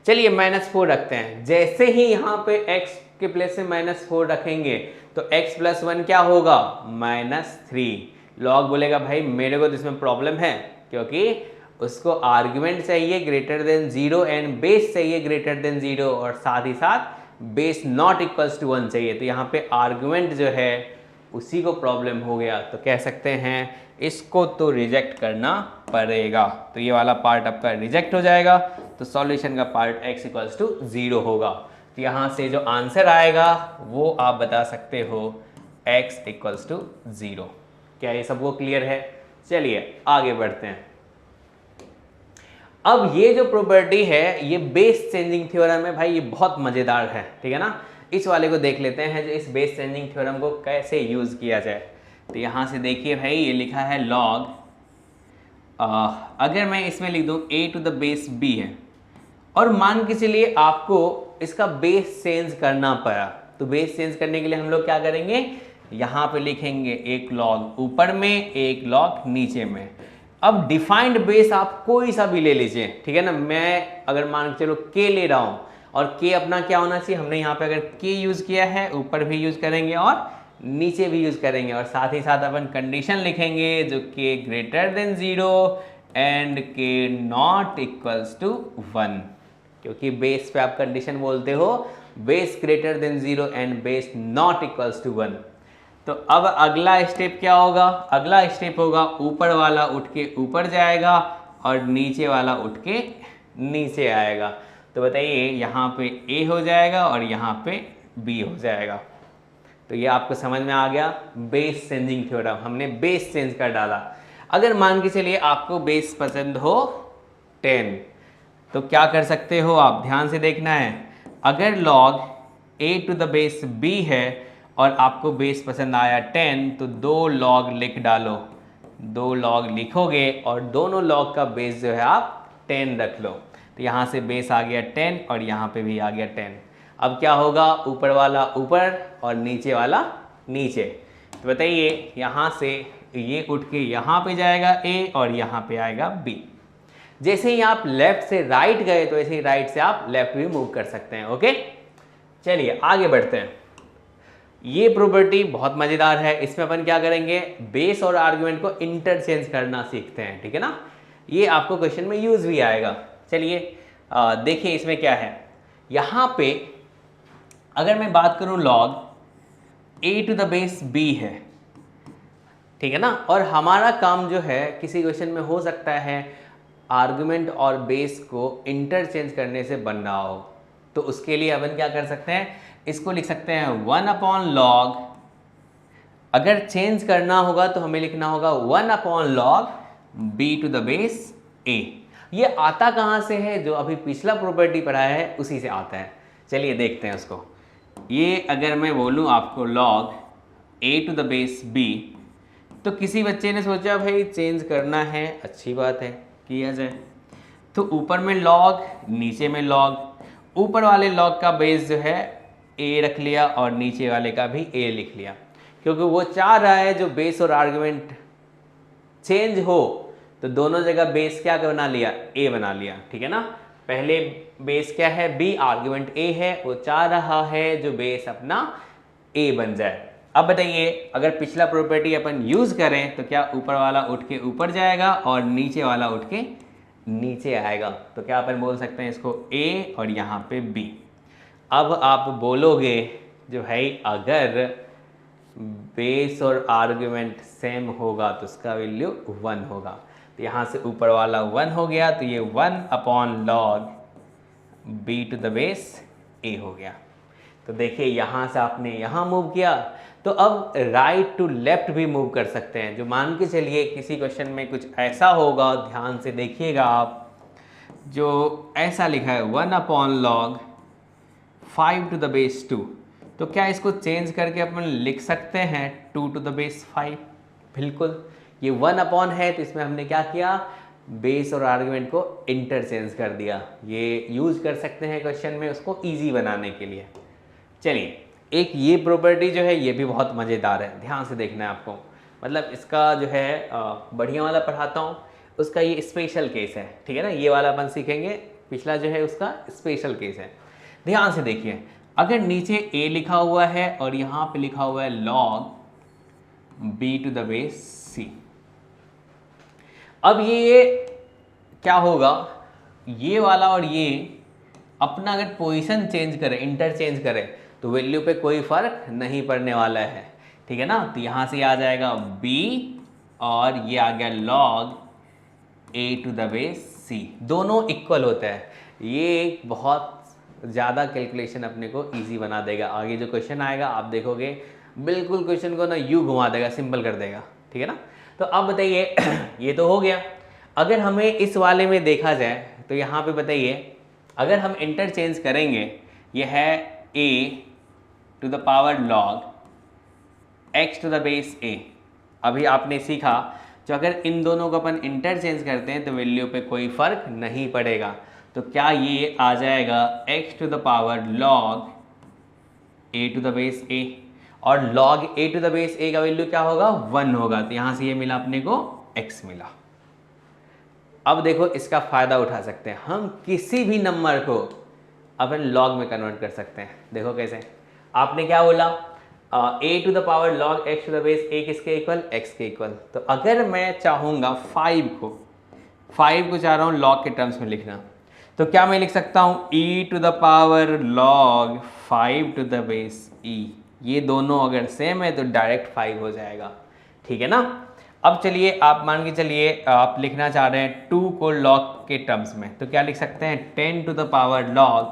चलिए -4 रखते हैं। जैसे ही यहाँ पे x के प्लेस से -4 रखेंगे तो x प्लस 1 क्या होगा? -3। लॉग बोलेगा भाई मेरे को तो इसमें प्रॉब्लम है, क्योंकि उसको आर्गुमेंट चाहिए ग्रेटर देन 0 एंड बेस चाहिए ग्रेटर देन 0, और साथ ही साथ बेस नॉट इक्वल्स टू 1 चाहिए। तो यहाँ पे आर्गुमेंट जो है उसी को प्रॉब्लम हो गया, तो कह सकते हैं इसको तो रिजेक्ट करना पड़ेगा। तो ये वाला पार्ट आपका रिजेक्ट हो जाएगा, तो सॉल्यूशन का पार्ट x इक्वल्स टू 0 होगा। तो यहाँ से जो आंसर आएगा वो आप बता सकते हो x इक्वल्स टू 0। क्या ये सबको क्लियर है? चलिए आगे बढ़ते हैं। अब ये जो प्रॉपर्टी है ये बेस चेंजिंग थ्योरम है भाई, ये बहुत मजेदार है, ठीक है ना। इस वाले को देख लेते हैं, जो इस बेस चेंजिंग थ्योरम को कैसे यूज किया जाए। तो यहाँ से देखिए भाई, ये लिखा है लॉग, अगर मैं इसमें लिख दूँ a to the base b है, और मान के चलिए आपको इसका बेस चेंज करना पड़ा, तो बेस चेंज करने के लिए हम लोग क्या करेंगे, यहाँ पे लिखेंगे एक लॉग ऊपर में एक लॉग नीचे में। अब डिफाइंड बेस आप कोई सा भी ले लीजिए, ठीक है ना। मैं अगर मान के चलो k ले रहा हूँ, और k अपना क्या होना चाहिए, हमने यहाँ पे अगर k यूज किया है, ऊपर भी यूज करेंगे और नीचे भी यूज करेंगे, और साथ ही साथ अपन कंडीशन लिखेंगे जो k greater than 0 and k not equals to 1, क्योंकि बेस पे आप कंडीशन बोलते हो, base greater than 0 and base not equals to 1। तो अब अगला स्टेप क्या होगा? अगला स्टेप होगा ऊपर वाला उठ के ऊपर जाएगा और नीचे वाला उठ के नीचे आएगा। तो बताइए यहाँ पे a हो जाएगा और यहाँ पे b हो जाएगा। तो ये आपको समझ में आ गया बेस चेंजिंग थ्योरम, हमने बेस चेंज कर डाला। अगर मान के चलिए आपको बेस पसंद हो 10, तो क्या कर सकते हो आप, ध्यान से देखना है। अगर log a to the base b है और आपको बेस पसंद आया 10, तो 2 log लिख डालो, 2 log लिखोगे और दोनों log का बेस जो है आप 10 रख लो। तो यहाँ से बेस आ गया 10 और यहाँ पे भी आ गया 10। अब क्या होगा, ऊपर वाला ऊपर और नीचे वाला नीचे। तो बताइए यहाँ से ये उठ के यहाँ पे जाएगा a और यहाँ पे आएगा b। जैसे ही आप लेफ्ट से राइट गए तो ऐसे ही राइट से आप लेफ्ट भी मूव कर सकते हैं। ओके, चलिए आगे बढ़ते हैं। ये प्रॉपर्टी बहुत मजेदार है, इसमें अपन क्या करेंगे, बेस और आर्गुमेंट को इंटरचेंज करना सीखते हैं, ठीक है ना। ये आपको क्वेश्चन में यूज भी आएगा। चलिए देखिए इसमें क्या है। यहाँ पे अगर मैं बात करूं log a to the base b है, ठीक है ना, और हमारा काम जो है किसी क्वेश्चन में हो सकता है आर्गुमेंट और बेस को इंटरचेंज करने से बन रहा हो, तो उसके लिए अपन क्या कर सकते हैं, इसको लिख सकते हैं 1/log। अगर चेंज करना होगा तो हमें लिखना होगा 1/log b to the base a। ये आता कहाँ से है, जो अभी पिछला प्रॉपर्टी पढ़ा है उसी से आता है। चलिए देखते हैं उसको। ये अगर मैं बोलूँ आपको log a to the base b, तो किसी बच्चे ने सोचा भाई चेंज करना है, अच्छी बात है, किया जाए। तो ऊपर में log नीचे में log, ऊपर वाले log का बेस जो है a रख लिया और नीचे वाले का भी a लिख लिया, क्योंकि वो चाह रहा है जो बेस और आर्गुमेंट चेंज हो, तो दोनों जगह बेस क्या बना लिया, a बना लिया, ठीक है ना। पहले बेस क्या है b, आर्ग्यूमेंट a है, वो चाह रहा है जो बेस अपना a बन जाए। अब बताइए अगर पिछला प्रॉपर्टी अपन यूज करें तो क्या ऊपर वाला उठ के ऊपर जाएगा और नीचे वाला उठ के नीचे आएगा, तो क्या अपन बोल सकते हैं इसको a और यहाँ पे b। अब आप बोलोगे जो है अगर बेस और आर्ग्यूमेंट सेम होगा तो उसका वैल्यू 1 होगा, तो यहाँ से ऊपर वाला 1 हो गया, तो ये 1/log b to the base a हो गया। तो देखिए यहाँ से आपने यहाँ मूव किया, तो अब राइट टू लेफ्ट भी मूव कर सकते हैं। जो मान के चलिए किसी क्वेश्चन में कुछ ऐसा होगा, ध्यान से देखिएगा आप, जो ऐसा लिखा है 1/log 5 टू द बेस 2, तो क्या इसको चेंज करके अपन लिख सकते हैं 2 टू द बेस 5? बिल्कुल। ये 1 है तो इसमें हमने क्या किया, बेस और आर्गुमेंट को इंटरचेंज कर दिया। ये यूज कर सकते हैं क्वेश्चन में उसको इजी बनाने के लिए। चलिए एक ये प्रॉपर्टी जो है ये भी बहुत मज़ेदार है, ध्यान से देखना है आपको। मतलब इसका जो है बढ़िया वाला पढ़ाता हूँ, उसका ये स्पेशल केस है, ठीक है ना। ये वाला अपन सीखेंगे, पिछला जो है उसका स्पेशल केस है। ध्यान से देखिए, अगर नीचे a लिखा हुआ है और यहाँ पे लिखा हुआ है log b to the base c, अब ये क्या होगा, ये वाला और ये अपना अगर पोजीशन चेंज करे, इंटरचेंज करे, तो वैल्यू पे कोई फर्क नहीं पड़ने वाला है, ठीक है ना। तो यहाँ से आ जाएगा b और ये आ गया log a to the base c, दोनों इक्वल होता है। ये एक बहुत ज़्यादा कैलकुलेशन अपने को इजी बना देगा। आगे जो क्वेश्चन आएगा आप देखोगे बिल्कुल क्वेश्चन को ना यू घुमा देगा, सिंपल कर देगा, ठीक है ना। तो अब बताइए ये तो हो गया। अगर हमें इस वाले में देखा जाए तो यहाँ पे बताइए अगर हम इंटरचेंज करेंगे, ये है a to the power log x to the base a। अभी आपने सीखा जो अगर इन दोनों को अपन इंटरचेंज करते हैं तो वैल्यू पे कोई फर्क नहीं पड़ेगा। तो क्या ये आ जाएगा x to the power log a to the base a, और log a to the base a का वैल्यू क्या होगा, 1 होगा। तो यहाँ से ये मिला अपने को x मिला। अब देखो इसका फायदा उठा सकते हैं, हम किसी भी नंबर को अपन लॉग में कन्वर्ट कर सकते हैं। देखो कैसे, आपने क्या बोला a to the power log x to the base a किसके इक्वल, x के इक्वल। तो अगर मैं चाहूँगा 5 को चाह रहा हूँ log के टर्म्स में लिखना, तो क्या मैं लिख सकता हूँ e to the power log 5 to the base e। ये दोनों अगर सेम है तो डायरेक्ट 5 हो जाएगा, ठीक है ना। अब चलिए आप मान के चलिए आप लिखना चाह रहे हैं 2 को log के टर्म्स में, तो क्या लिख सकते हैं 10 to the power log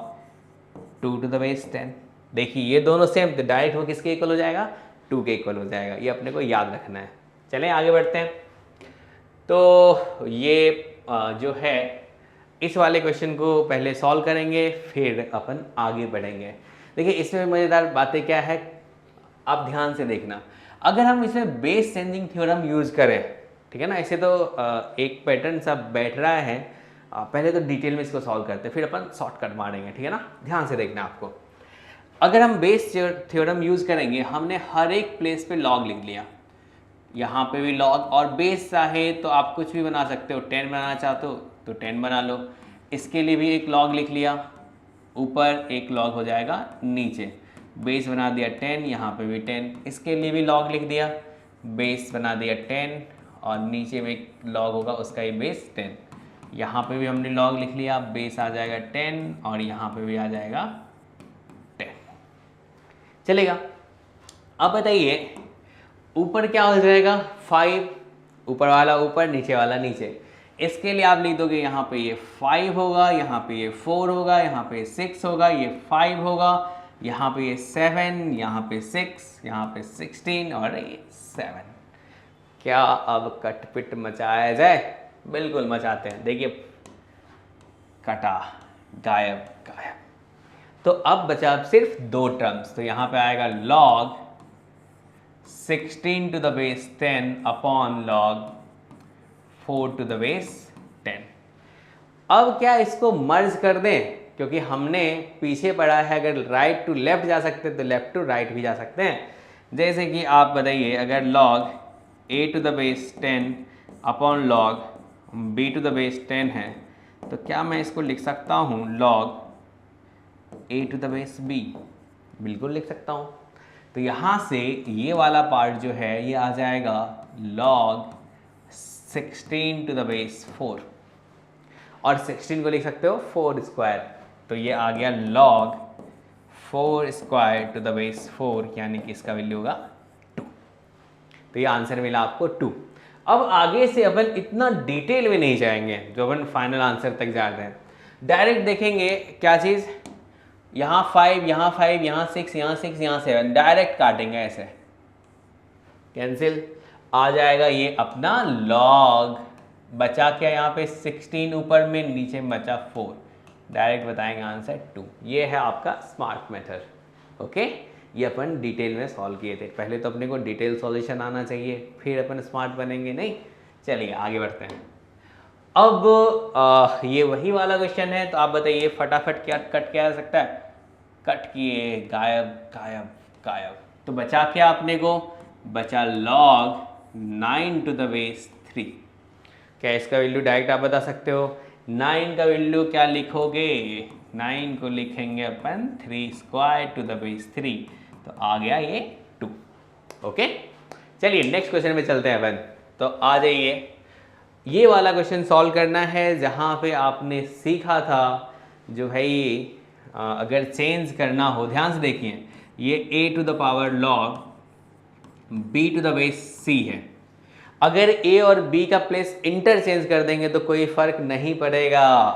2 to the base 10। देखिए ये दोनों सेम, तो डायरेक्ट वो किसके इक्वल हो जाएगा, 2 के इक्वल हो जाएगा। ये अपने को याद रखना है। चलें आगे बढ़ते हैं। तो ये जो है इस वाले क्वेश्चन को पहले सॉल्व करेंगे, फिर अपन आगे बढ़ेंगे। देखिए इसमें मज़ेदार बातें क्या है, आप ध्यान से देखना। अगर हम इसमें बेस चेंजिंग थ्योरम यूज़ करें, ठीक है ना, ऐसे तो एक पैटर्न सब बैठ रहा है, पहले तो डिटेल में इसको सॉल्व करते हैं, फिर अपन शॉर्टकट मारेंगे, ठीक है ना। ध्यान से देखना आपको। अगर हम बेस थ्योरम यूज़ करेंगे, हमने हर एक प्लेस पे लॉग लिख लिया, यहाँ पे भी लॉग, और बेस चाहे तो आप कुछ भी बना सकते हो, 10 बनाना चाहते हो तो 10 बना लो। इसके लिए भी एक लॉग लिख लिया, ऊपर एक लॉग हो जाएगा नीचे, बेस बना दिया 10, यहाँ पे भी 10। इसके लिए भी लॉग लिख दिया, बेस बना दिया 10 और नीचे में एक लॉग होगा उसका ही बेस 10। यहाँ पे भी हमने लॉग लिख लिया, बेस आ जाएगा 10 और यहाँ पे भी आ जाएगा 10। चलेगा। अब बताइए ऊपर क्या हो जाएगा, 5, ऊपर वाला ऊपर, नीचे वाला नीचे। इसके लिए आप लिख दोगे यहाँ पे ये 5 होगा, यहाँ पे ये 4 होगा, यहाँ पे 6 होगा, ये 5 होगा, यहाँ पे ये 7, यहाँ पे 6, यहाँ पे 16 और ये 7। क्या अब कटपिट मचाया जाए? बिल्कुल मचाते हैं। देखिए कटा, गायब गायब। तो अब बचा सिर्फ 2 टर्म्स, तो यहाँ पे आएगा log 16 to the base 10 upon log 4 to the base 10। अब क्या इसको मर्ज कर दें, क्योंकि हमने पीछे पढ़ा है अगर राइट टू लेफ्ट जा सकते हैं तो लेफ्ट टू राइट भी जा सकते हैं। जैसे कि आप बताइए अगर log a to the base 10 upon log b to the base 10 है, तो क्या मैं इसको लिख सकता हूँ log a to the base b, बिल्कुल लिख सकता हूँ। तो यहाँ से ये वाला पार्ट जो है ये आ जाएगा log 16 टू द बेस 4, और 16 को लिख सकते हो 4 स्क्वायर, तो ये आ गया log 4 square to the base 4, यानी कि इसका वैल्यू होगा 2। तो ये आंसर मिला आपको 2। अब आगे से अपन इतना डिटेल में नहीं जाएंगे जो अपन फाइनल आंसर तक जाते हैं, डायरेक्ट देखेंगे क्या चीज़, यहाँ 5, यहाँ 5, यहाँ 6, यहाँ 6, यहाँ 7, डायरेक्ट काटेंगे ऐसे, कैंसिल आ जाएगा ये अपना log, बचा क्या यहाँ पे 16 ऊपर में, नीचे में बचा 4, डायरेक्ट बताएंगे आंसर 2। ये है आपका स्मार्ट मेथड। ओके, ये अपन डिटेल में सॉल्व किए थे, पहले तो अपने को डिटेल सॉल्यूशन आना चाहिए, फिर अपन स्मार्ट बनेंगे नहीं। चलिए आगे बढ़ते हैं। अब ये वही वाला क्वेश्चन है, तो आप बताइए फटाफट क्या कट किया जा सकता है, कट किए, गायब गायब गायब, तो बचा क्या अपने को, बचा log 9 टू द बेस 3। क्या इसका वैल्यू डायरेक्ट आप बता सकते हो, 9 का वैल्यू क्या लिखोगे, 9 को लिखेंगे अपन 3 स्क्वायर टू द बेस 3, तो आ गया ये 2। ओके, चलिए नेक्स्ट क्वेश्चन में चलते हैं अपन। तो आ जाइए, ये वाला क्वेश्चन सॉल्व करना है जहाँ पे आपने सीखा था जो है ये अगर चेंज करना हो, ध्यान से देखिए, ये a to the power log b to the base c है। अगर a और b का प्लेस इंटरचेंज कर देंगे तो कोई फर्क नहीं पड़ेगा।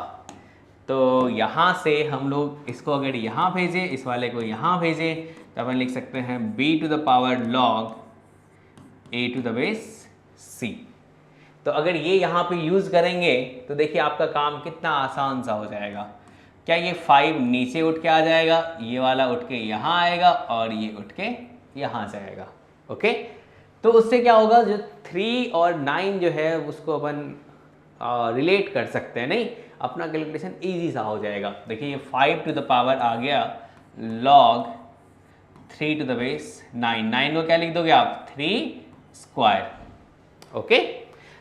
तो यहाँ से हम लोग इसको अगर यहाँ भेजें, इस वाले को यहाँ भेजें, तो अपन लिख सकते हैं b to the power log a to the base c। तो अगर ये यहाँ पे यूज़ करेंगे तो देखिए आपका काम कितना आसान सा हो जाएगा। क्या ये 5 नीचे उठ के आ जाएगा, ये वाला उठ के यहाँ आएगा और ये उठ के यहाँ जाएगा। ओके, तो उससे क्या होगा, जो 3 और 9 जो है उसको अपन रिलेट कर सकते हैं, नहीं, अपना कैलकुलेशन इजी सा हो जाएगा। देखिए ये 5 टू द पावर आ गया log 3 टू द बेस 9, 9 को क्या लिख दोगे आप, 3 स्क्वायर। ओके,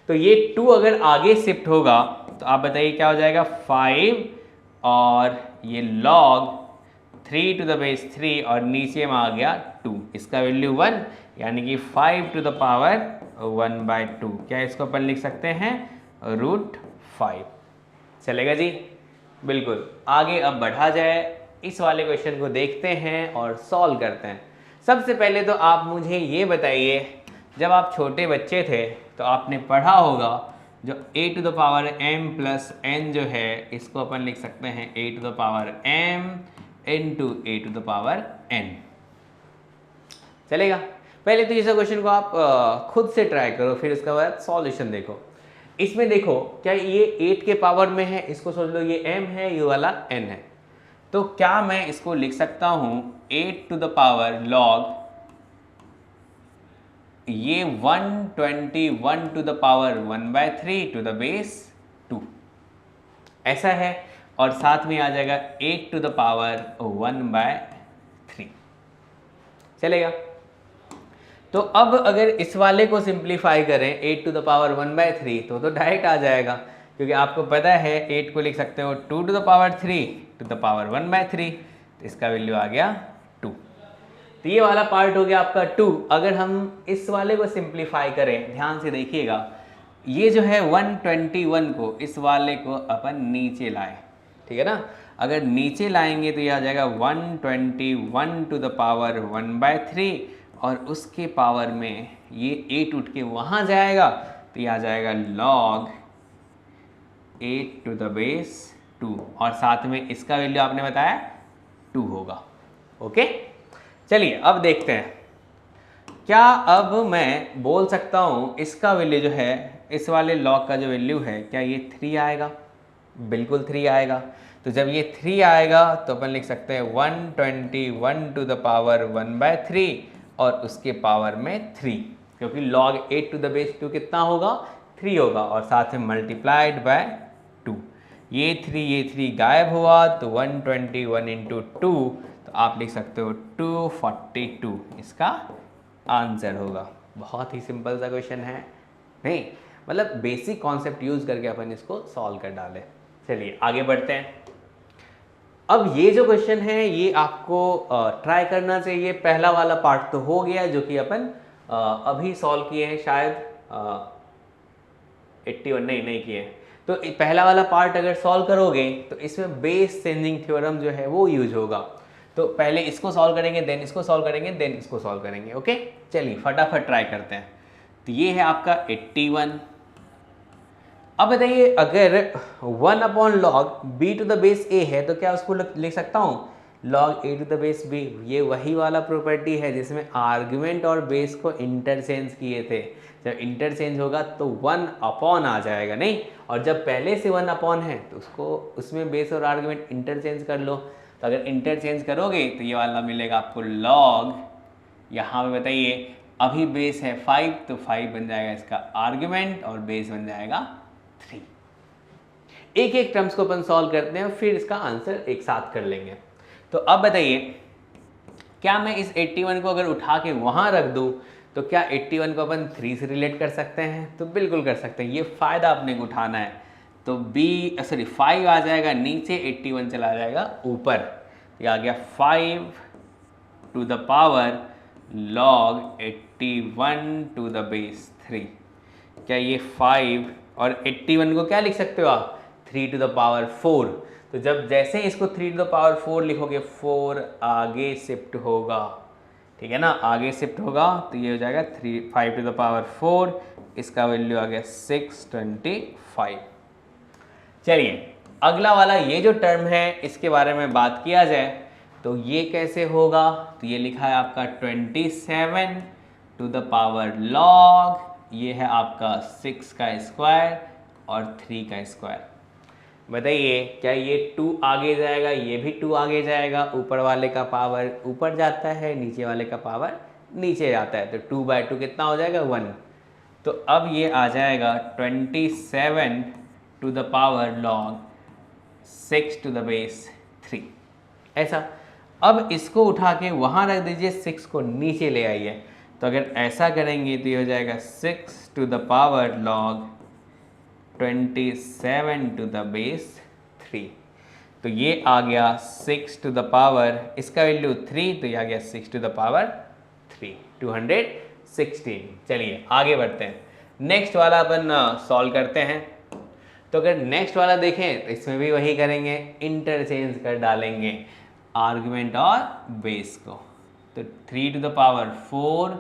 तो ये 2 अगर आगे शिफ्ट होगा तो आप बताइए क्या हो जाएगा, 5 और ये log 3 टू द बेस 3 और नीचे में आ गया 2, इसका वैल्यू 1, यानी कि 5 टू द पावर 1/2। क्या इसको अपन लिख सकते हैं, √5। चलेगा जी, बिल्कुल। आगे अब बढ़ा जाए, इस वाले क्वेश्चन को देखते हैं और सॉल्व करते हैं। सबसे पहले तो आप मुझे ये बताइए, जब आप छोटे बच्चे थे तो आपने पढ़ा होगा जो a to the power m plus n जो है, इसको अपन लिख सकते हैं a to the power m into a to the power n। चलेगा, पहले तो इस क्वेश्चन को आप खुद से ट्राई करो, फिर उसके बाद सॉल्यूशन देखो। इसमें देखो क्या ये 8 के पावर में है, इसको सोच लो ये m है, ये वाला n है, तो क्या मैं इसको लिख सकता हूँ 8 टू द पावर log ये 121 to the power 1/3 to the base 2, ऐसा है, और साथ में आ जाएगा 8 टू द पावर 1/3। चलेगा, तो अब अगर इस वाले को सिंप्लीफाई करें 8 टू द पावर 1/3 तो डायरेक्ट आ जाएगा, क्योंकि आपको पता है 8 को लिख सकते हो 2 to the power 3 to the power 1/3, तो इसका वैल्यू आ गया 2। तो ये वाला पार्ट हो गया आपका 2। अगर हम इस वाले को सिंप्लीफाई करें, ध्यान से देखिएगा, ये जो है 121 को, इस वाले को अपन नीचे लाए, ठीक है ना, अगर नीचे लाएंगे तो ये आ जाएगा 121 टू द पावर 1/3 और उसके पावर में ये 8 उठ के वहाँ जाएगा, तो ये आ जाएगा log 8 टू द बेस 2, और साथ में इसका वैल्यू आपने बताया 2 होगा। ओके, चलिए अब देखते हैं, क्या अब मैं बोल सकता हूँ इसका वैल्यू जो है, इस वाले log का जो वैल्यू है, क्या ये 3 आएगा, बिल्कुल 3 आएगा। तो जब ये 3 आएगा तो अपन लिख सकते हैं 121 टू द पावर 1/3 और उसके पावर में 3, क्योंकि log 8 टू द बेस 2 कितना होगा, 3 होगा, और साथ में मल्टीप्लाइड बाय 2, ये 3 गायब हुआ, तो 121 इंटू 2, तो आप लिख सकते हो 242 इसका आंसर होगा। बहुत ही सिंपल सा क्वेश्चन है, नहीं, मतलब बेसिक कॉन्सेप्ट यूज करके अपन इसको सॉल्व कर डाले। चलिए आगे बढ़ते हैं। अब ये जो क्वेश्चन है ये आपको ट्राई करना चाहिए। पहला वाला पार्ट तो हो गया जो कि अपन अभी सॉल्व किए हैं, शायद 81 नहीं किए हैं। तो पहला वाला पार्ट अगर सॉल्व करोगे तो इसमें बेस चेंजिंग थ्योरम जो है वो यूज होगा। तो पहले इसको सॉल्व करेंगे, देन इसको सॉल्व करेंगे, देन इसको सॉल्व करेंगे। ओके, चलिए फटाफट ट्राई करते हैं। तो ये है आपका 81। अब बताइए अगर 1 upon log b to the base a है तो क्या उसको लिख सकता हूँ log a to the base b। ये वही वाला प्रॉपर्टी है जिसमें आर्गुमेंट और बेस को इंटरचेंज किए थे। जब इंटरचेंज होगा तो 1 अपॉन आ जाएगा, नहीं, और जब पहले से 1 अपॉन है तो उसको उसमें बेस और आर्गुमेंट इंटरचेंज कर लो। तो अगर इंटरचेंज करोगे तो ये वाला मिलेगा आपको log, यहाँ पे बताइए अभी बेस है 5 तो 5 बन जाएगा इसका आर्गुमेंट और बेस बन जाएगा 3। एक एक टर्म्स को अपन सॉल्व करते हैं फिर इसका आंसर एक साथ कर लेंगे। तो अब बताइए क्या मैं इस 81 को अगर उठा के वहां रख दूं तो क्या 81 को अपन 3 से रिलेट कर सकते हैं? तो बिल्कुल कर सकते हैं, ये फायदा अपने को उठाना है। तो 5 आ जाएगा नीचे, 81 चला जाएगा ऊपर। ये आ गया 5 to the power log 81 to the base 3। क्या ये 5 और 81 को क्या लिख सकते हो आप? 3 टू द पावर 4। तो जब जैसे इसको 3 टू द पावर 4 लिखोगे 4 आगे शिफ्ट होगा, ठीक है ना, आगे शिफ्ट होगा तो ये हो जाएगा 5 टू द पावर 4, इसका वैल्यू आ गया 625। चलिए अगला वाला ये जो टर्म है इसके बारे में बात किया जाए तो ये कैसे होगा। तो ये लिखा है आपका 27 टू द पावर log, ये है आपका 6 का स्क्वायर और 3 का स्क्वायर। बताइए क्या ये 2 आगे जाएगा, ये भी 2 आगे जाएगा, ऊपर वाले का पावर ऊपर जाता है, नीचे वाले का पावर नीचे जाता है, तो 2/2 कितना हो जाएगा 1। तो अब ये आ जाएगा 27 to the power log 6 to the base 3, ऐसा। अब इसको उठा के वहाँ रख दीजिए, 6 को नीचे ले आइए। तो अगर ऐसा करेंगे तो ये हो जाएगा 6 to the power log 27 to the base 3। तो ये आ गया 6 टू द पावर, इसका वैल्यू 3, तो ये आ गया 6 टू द पावर 3, 216। चलिए आगे बढ़ते हैं, नेक्स्ट वाला अपन सॉल्व करते हैं। तो अगर नेक्स्ट वाला देखें तो इसमें भी वही करेंगे, इंटरचेंज कर डालेंगे आर्गुमेंट और बेस को। तो 3 to the power 4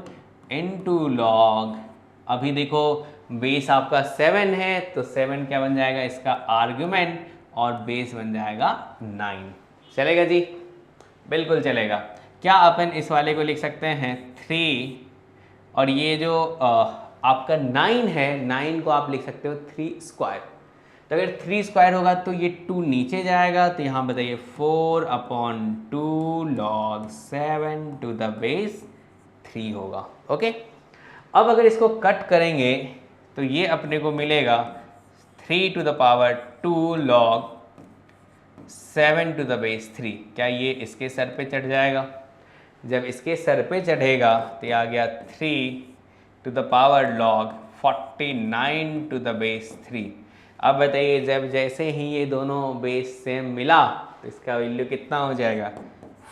into log, अभी देखो बेस आपका 7 है तो 7 क्या बन जाएगा इसका आर्गुमेंट और बेस बन जाएगा 9। चलेगा जी, बिल्कुल चलेगा। क्या अपन इस वाले को लिख सकते हैं 3 और ये जो आपका 9 है, 9 को आप लिख सकते हो 3 स्क्वायर। तो अगर 3 स्क्वायर होगा तो ये 2 नीचे जाएगा, तो यहाँ बताइए 4/2 log 7 टू द बेस 3 होगा। ओके, अब अगर इसको कट करेंगे तो ये अपने को मिलेगा 3 to the power 2 log 7 to the base 3। क्या ये इसके सर पे चढ़ जाएगा? जब इसके सर पे चढ़ेगा तो ये आ गया 3 to the power log 49 to the base 3। अब बताइए जब जैसे ही ये दोनों बेस सेम मिला तो इसका वैल्यू कितना हो जाएगा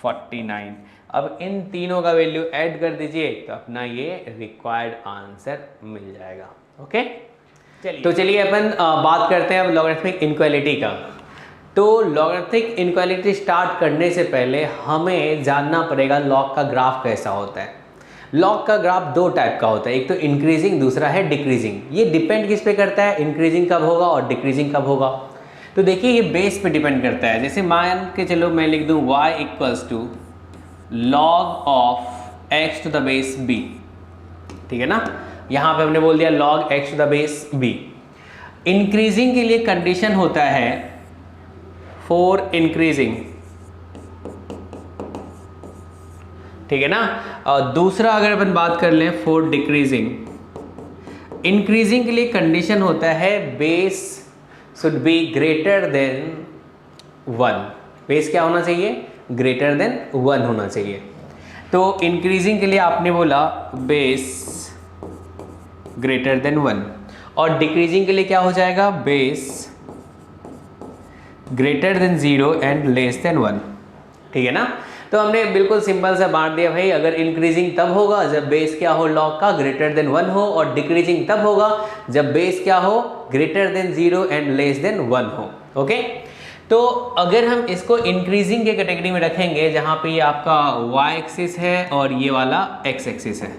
49। अब इन तीनों का वैल्यू ऐड कर दीजिए तो अपना ये रिक्वायर्ड आंसर मिल जाएगा। ओके, तो चलिए अपन बात करते हैं अब लॉगरिथमिक इनइक्वालिटी का। तो लॉगरिथमिक इनइक्वालिटी स्टार्ट करने से पहले हमें जानना पड़ेगा लॉग का ग्राफ कैसा होता है। लॉग का ग्राफ 2 टाइप का होता है, एक तो इंक्रीजिंग, दूसरा है डिक्रीजिंग। ये डिपेंड किस पे करता है, इंक्रीजिंग कब होगा और डिक्रीजिंग कब होगा। तो देखिए ये बेस पे डिपेंड करता है। जैसे मान के चलो मैं लिख दूं y equals to log of x to the base b, ठीक है ना। यहाँ पे हमने बोल दिया log x to the base b। Increasing के लिए कंडीशन होता है फॉर इंक्रीजिंग, ठीक है ना। और दूसरा अगर अपन बात कर लें फॉर डिक्रीजिंग, इंक्रीजिंग के लिए कंडीशन होता है base should be greater than 1। Base क्या होना चाहिए? ग्रेटर देन 1 होना चाहिए। तो इंक्रीजिंग के लिए आपने बोला बेस ग्रेटर देन 1 और डिक्रीजिंग के लिए क्या हो जाएगा? Base greater than 0 and less than 1, ठीक है ना। तो हमने बिल्कुल सिंपल सा बांट दिया भाई, अगर इंक्रीजिंग तब होगा जब बेस क्या हो लॉग का ग्रेटर देन 1 हो, और डिक्रीजिंग तब होगा जब बेस क्या हो greater than 0 and less than 1 हो। ओके, तो अगर हम इसको इंक्रीजिंग के कैटेगरी में रखेंगे जहां पे ये आपका y एक्सिस है और ये वाला x एक्सिस है,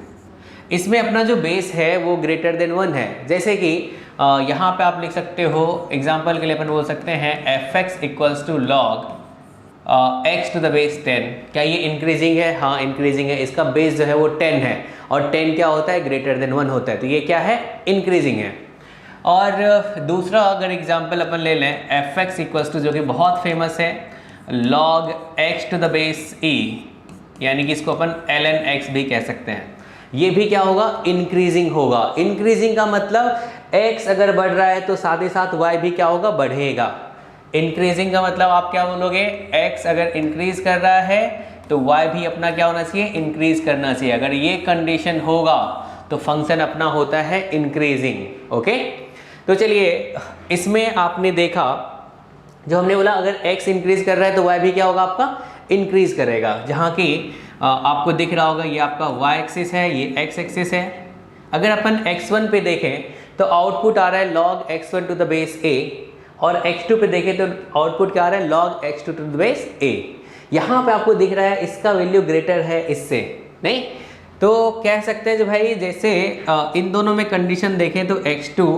इसमें अपना जो बेस है वो ग्रेटर देन 1 है। जैसे कि यहाँ पे आप लिख सकते हो, एग्जांपल के लिए अपन बोल सकते हैं fx equals to log x to the base 10। क्या ये इंक्रीजिंग है? हाँ इंक्रीजिंग है, इसका बेस जो है वो 10 है और 10 क्या होता है ग्रेटर देन 1 होता है, तो ये क्या है इंक्रीजिंग है। और दूसरा अगर एग्जांपल अपन ले लें fx इक्वल्स टू, जो कि बहुत फेमस है, log x to the base e, यानी कि इसको अपन ln x भी कह सकते हैं। ये भी क्या होगा इंक्रीजिंग होगा। इंक्रीजिंग का मतलब x अगर बढ़ रहा है तो साथ ही साथ y भी क्या होगा बढ़ेगा। इंक्रीजिंग का मतलब आप क्या बोलोगे, x अगर इंक्रीज कर रहा है तो y भी अपना क्या होना चाहिए इंक्रीज करना चाहिए। अगर ये कंडीशन होगा तो फंक्शन अपना होता है इंक्रीजिंग। ओके, तो चलिए इसमें आपने देखा जो हमने बोला अगर x इंक्रीज कर रहा है तो y भी क्या होगा आपका इंक्रीज करेगा। जहाँ की आपको दिख रहा होगा ये आपका y एक्सिस है, ये x एक्सिस है। अगर अपन x1 पे देखें तो आउटपुट आ रहा है log x1 to the base a, और x2 पे देखें तो आउटपुट क्या आ रहा है log x2 to the base a। यहाँ पे आपको दिख रहा है इसका वैल्यू ग्रेटर है इससे, नहीं तो कह सकते हैं जो भाई जैसे इन दोनों में कंडीशन देखें तो x2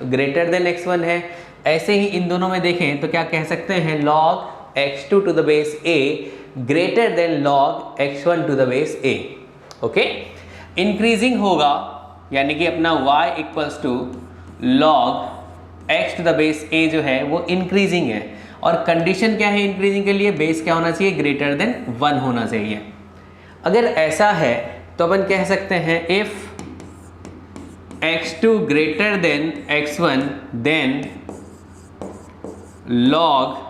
ग्रेटर देन x1 है, ऐसे ही इन दोनों में देखें तो क्या कह सकते हैं log x2 to the base a greater than log x1 to the base a। Okay, increasing होगा यानी कि अपना y equals to log x to the base a जो है वो इंक्रीजिंग है, और कंडीशन क्या है इंक्रीजिंग के लिए, बेस क्या होना चाहिए ग्रेटर देन 1 होना चाहिए। अगर ऐसा है तो अपन कह सकते हैं if x2 greater than x1 then log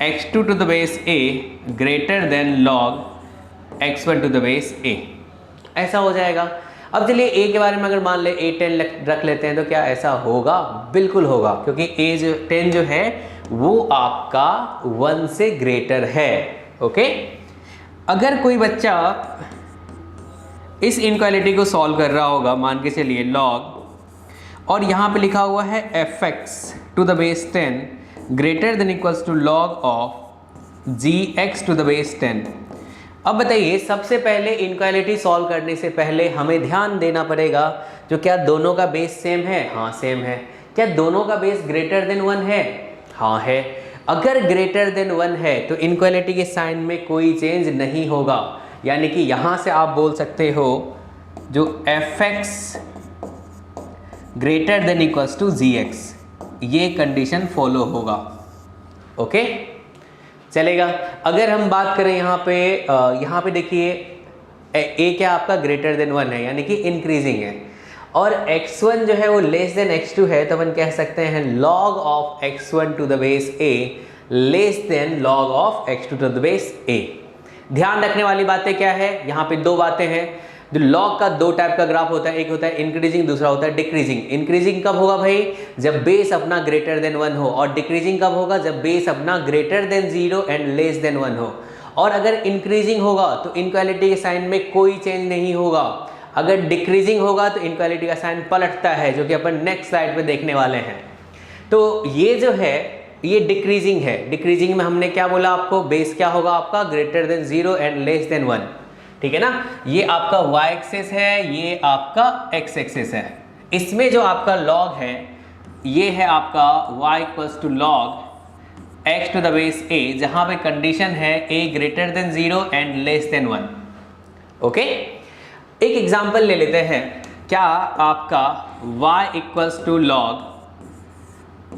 x2 to the base a greater than log x1 to the base a, ऐसा हो जाएगा। अब चलिए a के बारे में अगर मान ले a 10 रख लेते हैं तो क्या ऐसा होगा? बिल्कुल होगा, क्योंकि a जो 10 जो है वो आपका 1 से ग्रेटर है। ओके, अगर कोई बच्चा इस इनक्वालिटी को सॉल्व कर रहा होगा, मान के चलिए log, और यहाँ पे लिखा हुआ है fx to the base 10 greater than equals to log of gx to the base 10। अब बताइए सबसे पहले इनक्वालिटी सॉल्व करने से पहले हमें ध्यान देना पड़ेगा जो क्या दोनों का बेस सेम है? हाँ सेम है। क्या दोनों का बेस ग्रेटर देन 1 है? हाँ है। अगर ग्रेटर देन 1 है तो इनक्वालिटी के साइन में कोई चेंज नहीं होगा, यानी कि यहाँ से आप बोल सकते हो जो fx greater than equals to gx, ये कंडीशन फॉलो होगा। ओके, चलेगा। अगर हम बात करें यहाँ पे देखिए a क्या आपका ग्रेटर देन 1 है यानी कि इंक्रीजिंग है, और x1 जो है वो लेस देन x2 है, तो अपन कह सकते हैं log of x1 to the base a less than log of x2 to the base a। ध्यान रखने वाली बातें क्या है, यहाँ पे दो बातें हैं। जो लॉग का दो टाइप का ग्राफ होता है, एक होता है इंक्रीजिंग, दूसरा होता है डिक्रीजिंग। इंक्रीजिंग कब होगा भाई? जब बेस अपना ग्रेटर देन 1 हो, और डिक्रीजिंग कब होगा? जब बेस अपना greater than 0 and less than 1 हो। और अगर इंक्रीजिंग होगा तो इनक्वालिटी के साइन में कोई चेंज नहीं होगा, अगर डिक्रीजिंग होगा तो इनक्वालिटी का साइन पलटता है, जो कि अपन नेक्स्ट स्लाइड पे देखने वाले हैं। तो ये जो है ये डिक्रीजिंग है। डिक्रीजिंग में हमने क्या बोला आपको, बेस क्या होगा आपका greater than 0 and less than 1, ठीक है ना। ये आपका y एक्सिस है, ये आपका x एक्सिस है। इसमें जो आपका log है ये है आपका y equals to log x to the base a, जहां पे कंडीशन है a greater than 0 and less than 1। Okay, एक एग्जांपल ले लेते हैं। क्या आपका y equals to log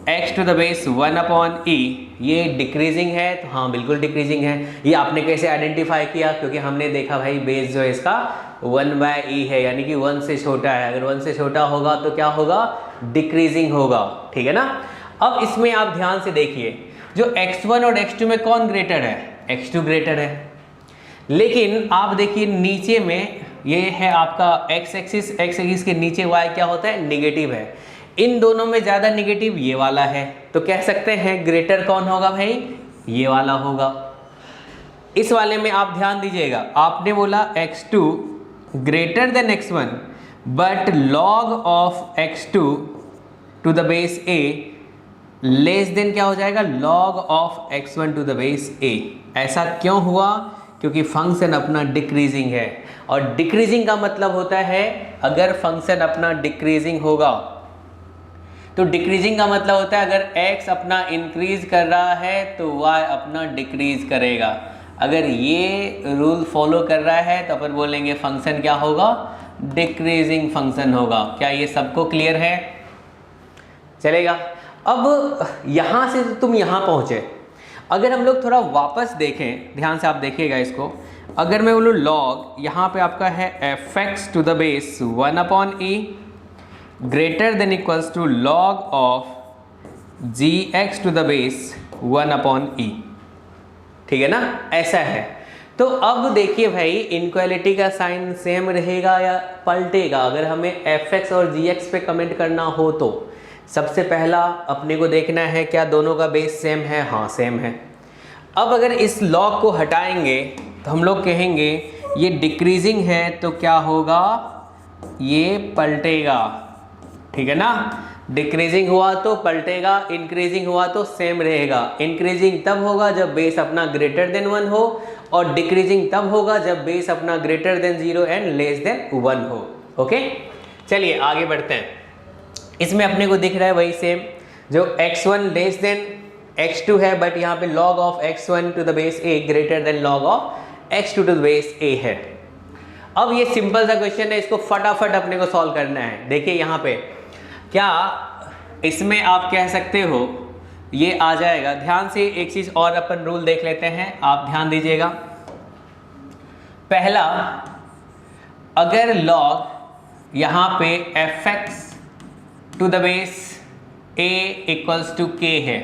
x to the base 1 upon e ये डिक्रीजिंग है? तो हाँ बिल्कुल डिक्रीजिंग है। ये आपने कैसे आइडेंटिफाई किया? क्योंकि हमने देखा भाई बेस जो है इसका 1/e है, यानी कि 1 से छोटा है। अगर 1 से छोटा होगा तो क्या होगा? डिक्रीजिंग होगा, ठीक है ना। अब इसमें आप ध्यान से देखिए, जो x1 और x2 में कौन ग्रेटर है? x2 ग्रेटर है। लेकिन आप देखिए नीचे में ये है आपका x एक्सिस के नीचे y क्या होता है? निगेटिव है। इन दोनों में ज़्यादा निगेटिव ये वाला है, तो कह सकते हैं ग्रेटर कौन होगा भाई, ये वाला होगा। इस वाले में आप ध्यान दीजिएगा, आपने बोला x2 greater than x1 but log of x2 to the base a less than क्या हो जाएगा, log of x1 to the base a। ऐसा क्यों हुआ, क्योंकि फंक्शन अपना डिक्रीजिंग है, और डिक्रीजिंग का मतलब होता है अगर फंक्शन अपना डिक्रीजिंग होगा तो डिक्रीजिंग का मतलब होता है अगर x अपना इंक्रीज कर रहा है तो y अपना डिक्रीज करेगा। अगर ये रूल फॉलो कर रहा है तो अपन बोलेंगे फंक्शन क्या होगा, डिक्रीजिंग फंक्शन होगा। क्या ये सबको क्लियर है, चलेगा। अब यहाँ से तो तुम यहाँ पहुँचे, अगर हम लोग थोड़ा वापस देखें, ध्यान से आप देखिएगा इसको, अगर मैं बोलूँ log, यहाँ पे आपका है fx to the base 1/e greater than equals to log of gx to the base 1/e, ठीक है ना, ऐसा है। तो अब देखिए भाई, इनक्वालिटी का साइन सेम रहेगा या पलटेगा। अगर हमें fx और gx पे कमेंट करना हो तो सबसे पहला अपने को देखना है क्या दोनों का बेस सेम है, हाँ सेम है। अब अगर इस log को हटाएंगे तो हम लोग कहेंगे ये डिक्रीजिंग है तो क्या होगा, ये पलटेगा, ठीक है ना। डिक्रीजिंग हुआ तो पलटेगा, इंक्रीजिंग हुआ तो सेम रहेगा। इंक्रीजिंग तब होगा जब बेस अपना ग्रेटर देन 1 हो, और डिक्रीजिंग तब होगा जब बेस अपना greater than 0 and less than 1 हो। ओके, चलिए आगे बढ़ते हैं। इसमें अपने को दिख रहा है वही सेम, जो x1 लेस देन x2 है, बट यहाँ पे log of x1 to the base a greater than log of x2 to the base a है। अब ये सिंपल सा क्वेश्चन है, इसको फटाफट अपने को सॉल्व करना है। देखिए यहाँ पे क्या इसमें आप कह सकते हो ये आ जाएगा। ध्यान से एक चीज और अपन रूल देख लेते हैं, आप ध्यान दीजिएगा। पहला, अगर log यहाँ पे fx to the base a equals to k है,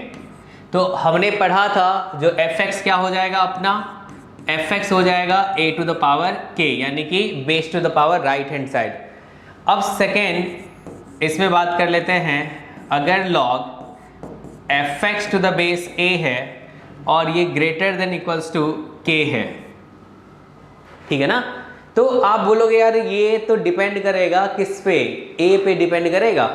तो हमने पढ़ा था जो fx क्या हो जाएगा अपना, fx हो जाएगा a to the power k, यानी कि base to the power right hand side. अब सेकेंड इसमें बात कर लेते हैं, अगर log fx to the base a है और ये greater than equals to k है, ठीक है ना। तो आप बोलोगे यार ये तो डिपेंड करेगा किस पे, a पे डिपेंड करेगा।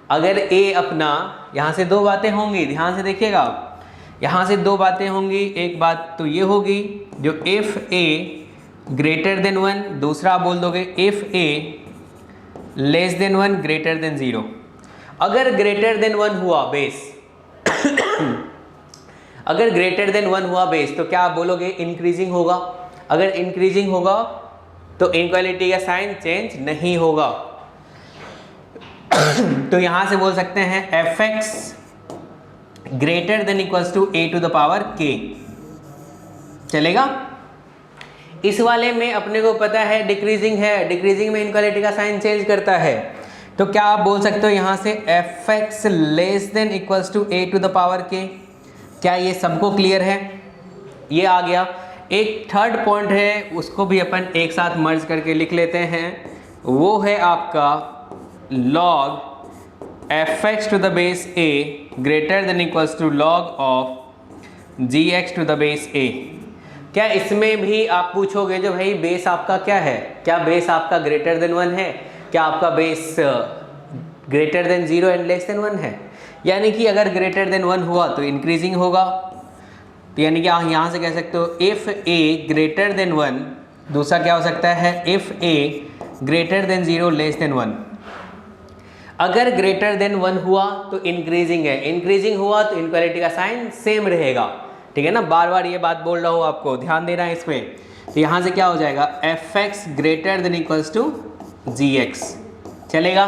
अगर a अपना, यहाँ से दो बातें होंगी, ध्यान से देखिएगा आप, यहाँ से दो बातें होंगी। एक बात तो ये होगी जो इफ a ग्रेटर देन 1, दूसरा आप बोल दोगे if a less than 1 greater than 0। अगर ग्रेटर देन 1 हुआ बेस अगर ग्रेटर देन 1 हुआ बेस तो क्या आप बोलोगे इंक्रीजिंग होगा। अगर इंक्रीजिंग होगा तो इनक्वालिटी का साइन चेंज नहीं होगा। तो यहां से बोल सकते हैं fx greater than equals to a to the power k, चलेगा। इस वाले में अपने को पता है डिक्रीजिंग है, डिक्रीजिंग में इनक्वालिटी का साइन चेंज करता है, तो क्या आप बोल सकते हो यहाँ से fx less than equals to a to the power k। क्या ये सबको क्लियर है, ये आ गया। एक थर्ड पॉइंट है, उसको भी अपन एक साथ मर्ज करके लिख लेते हैं, वो है आपका log fx to the base a greater than equals to log of gx to the base a। क्या इसमें भी आप पूछोगे जो भाई बेस आपका क्या है, क्या बेस आपका ग्रेटर देन 1 है, क्या आपका base greater than 0 and less than 1 है। यानी कि अगर ग्रेटर देन 1 हुआ तो इंक्रीजिंग होगा, तो यानी कि आप यहाँ से कह सकते हो इफ a ग्रेटर देन 1, दूसरा क्या हो सकता है if a greater than 0 less than 1। अगर ग्रेटर देन 1 हुआ तो इंक्रीजिंग है, इंक्रीजिंग हुआ तो इनक्वालिटी का साइन सेम रहेगा, ठीक है ना। बार बार ये बात बोल रहा हूँ, आपको ध्यान देना है इसमें। तो यहाँ से क्या हो जाएगा fx greater than equals to gx, चलेगा।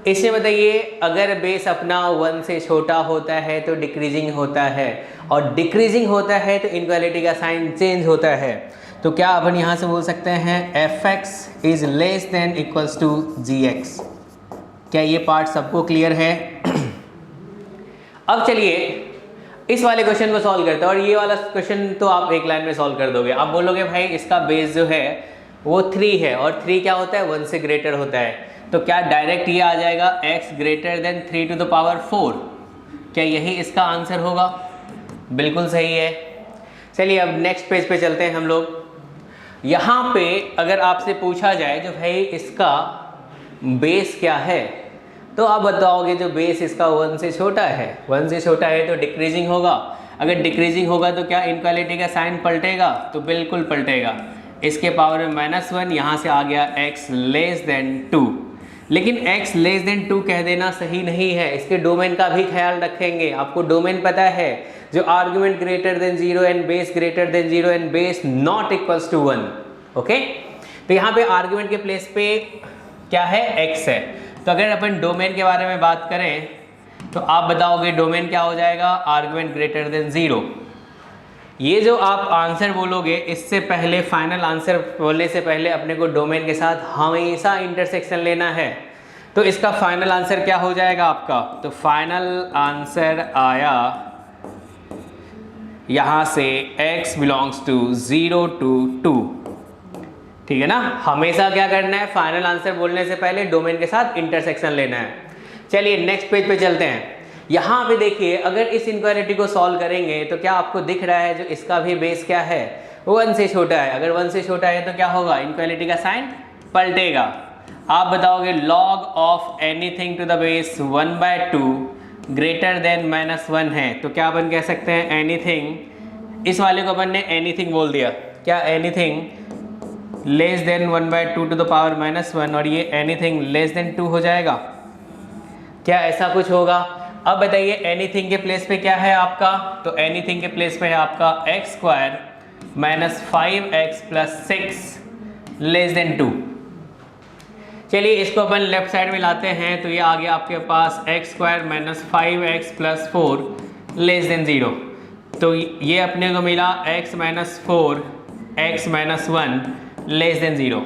इसमें बताइए अगर बेस अपना 1 से छोटा होता है तो डिक्रीजिंग होता है, और डिक्रीजिंग होता है तो इनक्वालिटी का साइन चेंज होता है। तो क्या अपन यहाँ से बोल सकते हैं fx is less than equals to gx। क्या ये पार्ट सबको क्लियर है? अब चलिए इस वाले क्वेश्चन को सॉल्व करते हैं, और ये वाला क्वेश्चन तो आप एक लाइन में सॉल्व कर दोगे। आप बोलोगे भाई इसका बेस जो है वो 3 है, और 3 क्या होता है, 1 से ग्रेटर होता है। तो क्या डायरेक्ट ये आ जाएगा x greater than 3 to the power 4? क्या यही इसका आंसर होगा? बिल्कुल सही है। चलिए अब नेक्स्ट पेज पे चलते हैं हम लोग। यहाँ पे अगर आपसे पूछा जाए जो भाई इसका बेस क्या है, तो आप बताओगे जो बेस इसका 1 से छोटा है। 1 से छोटा है तो डिक्रीजिंग होगा। अगर डिक्रीजिंग होगा तो क्या इनक्वालिटी का साइन पलटेगा? तो बिल्कुल पलटेगा। इसके पावर में -1, यहाँ से आ गया x लेस देन 2। लेकिन x लेस देन 2 कह देना सही नहीं है, इसके डोमेन का भी ख्याल रखेंगे। आपको डोमेन पता है, जो argument greater than 0 and base greater than 0 and base not equals to 1। Okay, तो यहाँ पे आर्ग्यूमेंट के प्लेस पे क्या है, x है। तो अगर अपन डोमेन के बारे में बात करें तो आप बताओगे डोमेन क्या हो जाएगा, आर्ग्यूमेंट ग्रेटर देन 0। ये जो आप आंसर बोलोगे, इससे पहले फाइनल आंसर बोलने से पहले अपने को डोमेन के साथ हमेशा इंटरसेक्शन लेना है। तो इसका फाइनल आंसर क्या हो जाएगा आपका? तो फाइनल आंसर आया यहाँ से x बिलोंग्स टू 0 to 2। ठीक है ना, हमेशा क्या करना है, फाइनल आंसर बोलने से पहले डोमेन के साथ इंटरसेक्शन लेना है। चलिए नेक्स्ट पेज पे चलते हैं। यहाँ पे देखिए, अगर इस इनक्वालिटी को सॉल्व करेंगे तो क्या आपको दिख रहा है जो इसका भी बेस क्या है, 1 से छोटा है। अगर 1 से छोटा है तो क्या होगा, इनक्वालिटी का साइन पलटेगा। आप बताओगे log of anything to the base 1/2 greater than -1 है, तो क्या अपन कह सकते हैं, एनीथिंग, इस वाले को अपन ने एनीथिंग बोल दिया। क्या anything less than 1/2 to the power -1, और ये एनीथिंग लेस देन 2 हो जाएगा। क्या ऐसा कुछ होगा? अब बताइए एनीथिंग के प्लेस पे क्या है आपका, तो एनीथिंग के प्लेस पे है आपका x² - 5x + 6 लेस देन 2। चलिए इसको अपन लेफ्ट साइड में लाते हैं, तो ये आ गया आपके पास x² - 5x + 4 लेस देन 0। तो ये अपने को मिला x - 4 x - 1 लेस देन 0।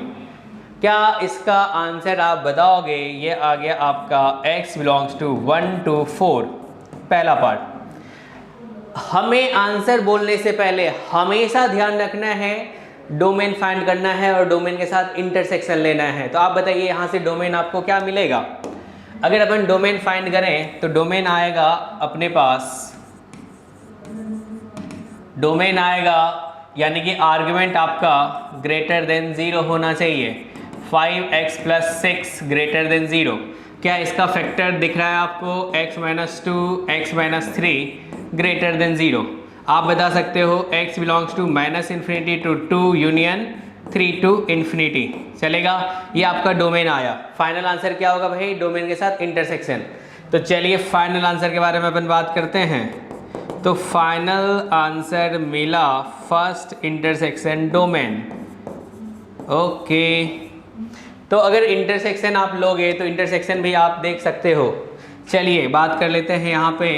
क्या इसका आंसर आप बताओगे? ये आ गया आपका x बिलोंग्स टू 1 to 4, पहला पार्ट। हमें आंसर बोलने से पहले हमेशा ध्यान रखना है, डोमेन फाइंड करना है और डोमेन के साथ इंटरसेक्शन लेना है। तो आप बताइए यहाँ से डोमेन आपको क्या मिलेगा? अगर अपन डोमेन फाइंड करें तो डोमेन आएगा अपने पास, डोमेन आएगा यानी कि आर्ग्यूमेंट आपका ग्रेटर देन 0 होना चाहिए। 5x + 6 greater than 0। क्या इसका फैक्टर दिख रहा है आपको, x - 2 x - 3 ग्रेटर देन 0? आप बता सकते हो x belongs to -∞ to 2 union 3 to ∞। चलेगा, ये आपका डोमेन आया। फाइनल आंसर क्या होगा भाई, डोमेन के साथ इंटरसेक्शन। तो चलिए फाइनल आंसर के बारे में अपन बात करते हैं। तो फाइनल आंसर मिला फर्स्ट इंटरसेक्शन डोमेन। ओके, तो अगर इंटरसेक्शन आप लोगे तो इंटरसेक्शन भी आप देख सकते हो। चलिए बात कर लेते हैं यहाँ पे।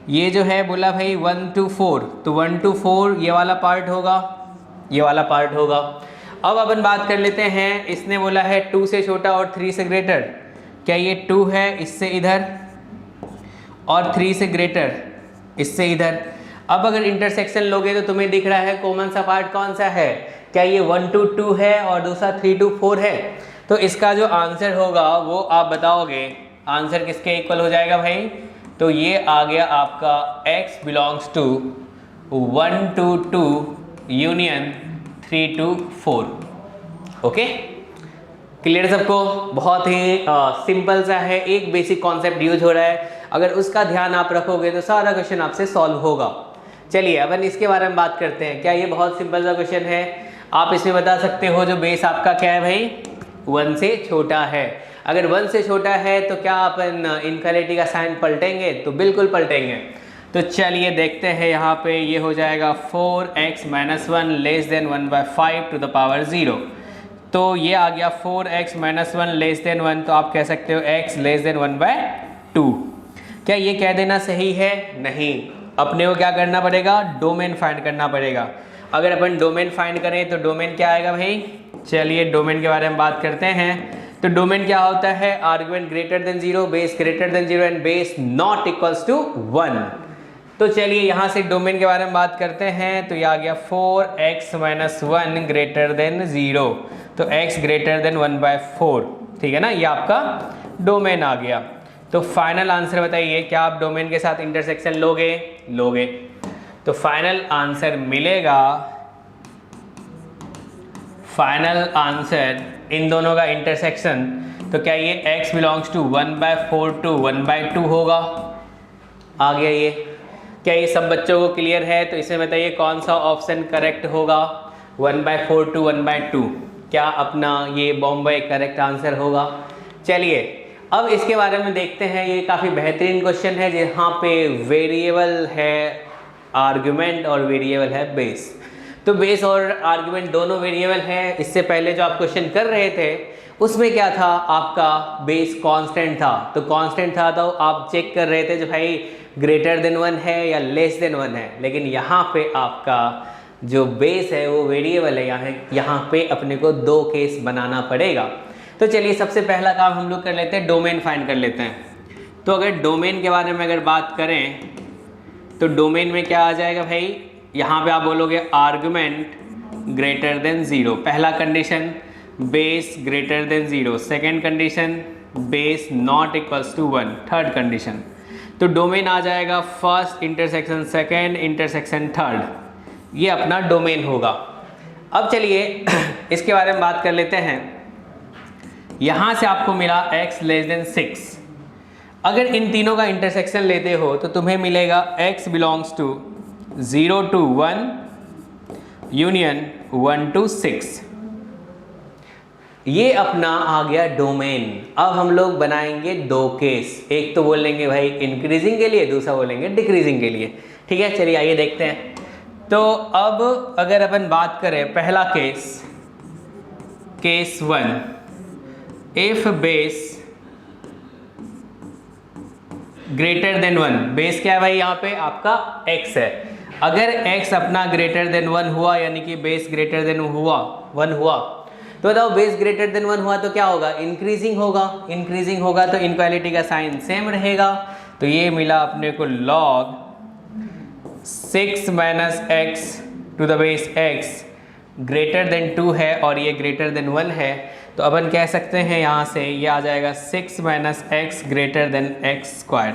ये जो है बोला भाई 1 to 4, तो 1 to 4 ये वाला पार्ट होगा, ये वाला पार्ट होगा। अब अपन बात कर लेते हैं, इसने बोला है 2 से छोटा और 3 से ग्रेटर। क्या ये 2 है इससे इधर, और 3 से ग्रेटर इससे इधर। अब अगर इंटरसेक्शन लोगे तो तुम्हें दिख रहा है कॉमन सा पार्ट कौन सा है, क्या ये 1 to 2 है और दूसरा 3 to 4 है। तो इसका जो आंसर होगा वो आप बताओगे, आंसर किसके इक्वल हो जाएगा भाई? तो ये आ गया आपका x belongs to 1 to 2 union 3 to 4। Okay, clear सबको? बहुत ही सिंपल सा है, एक बेसिक कॉन्सेप्ट यूज हो रहा है। अगर उसका ध्यान आप रखोगे तो सारा क्वेश्चन आपसे सॉल्व होगा। चलिए अपन इसके बारे में बात करते हैं। क्या ये बहुत सिंपल सा क्वेश्चन है? आप इसमें बता सकते हो जो बेस आपका क्या है भाई, 1 से छोटा है। अगर 1 से छोटा है तो क्या अपन इनक्वालिटी का साइन पलटेंगे? तो बिल्कुल पलटेंगे। तो चलिए देखते हैं, यहाँ पे ये हो जाएगा 4x - 1 less than 1/5 to the power 0। तो ये आ गया 4x - 1 लेस देन 1, तो आप कह सकते हो x लेस देन 1/2। क्या ये कह देना सही है? नहीं, अपने को क्या करना पड़ेगा, डोमेन फाइंड करना पड़ेगा। अगर अपन डोमेन फाइंड करें तो डोमेन क्या आएगा भाई? चलिए डोमेन के बारे में बात करते हैं। तो डोमेन क्या होता है, argument greater than 0, base greater than 0 and base not equals to 1। तो तो चलिए यहाँ से डोमेन के बारे में बात करते हैं। तो ये आ गया 4x - 1 ग्रेटर देन 0, तो x ग्रेटर देन 1/4, ठीक है ना, ये आपका डोमेन आ गया। तो फाइनल आंसर बताइए, क्या आप डोमेन के साथ इंटरसेक्शन लोगे? तो फाइनल आंसर मिलेगा, फाइनल आंसर इन दोनों का इंटरसेक्शन, तो क्या ये x बिलोंग्स टू 1/4 टू 1/2 होगा? आ गया ये। क्या ये सब बच्चों को क्लियर है? तो इसमें बताइए कौन सा ऑप्शन करेक्ट होगा, 1/4 टू 1/2, क्या अपना ये बॉम्बे करेक्ट आंसर होगा? चलिए अब इसके बारे में देखते हैं। ये काफ़ी बेहतरीन क्वेश्चन है जहाँ पे वेरिएबल है आर्गुमेंट और वेरिएबल है बेस। तो बेस और आर्गुमेंट दोनों वेरिएबल है। इससे पहले जो आप क्वेश्चन कर रहे थे उसमें क्या था, आपका बेस कांस्टेंट था। तो कांस्टेंट था तो आप चेक कर रहे थे जो भाई ग्रेटर देन 1 है या लेस देन 1 है, लेकिन यहाँ पे आपका जो बेस है वो वेरिएबल है। यहाँ पे अपने को 2 केस बनाना पड़ेगा। तो चलिए सबसे पहला काम हम लोग कर लेते हैं, डोमेन फाइंड कर लेते हैं। तो अगर डोमेन के बारे में अगर बात करें तो डोमेन में क्या आ जाएगा भाई, यहाँ पे आप बोलोगे आर्गुमेंट ग्रेटर देन 0, पहला condition base greater than 0, second condition base not equals to 1, third condition. तो डोमेन आ जाएगा first intersection second intersection third, ये अपना डोमेन होगा। अब चलिए इसके बारे में बात कर लेते हैं। यहाँ से आपको मिला x लेस देन 6, अगर इन तीनों का इंटरसेक्शन लेते हो तो तुम्हें मिलेगा x belongs to 0 to 1 union 1 to 6, ये अपना आ गया डोमेन। अब हम लोग बनाएंगे 2 केस, एक तो बोलेंगे भाई इंक्रीजिंग के लिए, दूसरा बोलेंगे डिक्रीजिंग के लिए, ठीक है। चलिए आइए देखते हैं। तो अब अगर अपन बात करें पहला case 1, if base greater than 1, base क्या है भाई यहाँ पे आपका x है। अगर x अपना ग्रेटर देन 1 हुआ, यानी कि बेस ग्रेटर देन 1 हुआ, तो बताओ बेस ग्रेटर देन 1 हुआ तो क्या होगा, इंक्रीजिंग होगा। इंक्रीजिंग होगा तो इनक्वालिटी का साइन सेम रहेगा। तो ये मिला अपने को log 6 - x to the base x greater than 2 है और ये ग्रेटर देन 1 है। तो अपन कह सकते हैं यहाँ से ये आ जाएगा 6 - x greater then x square.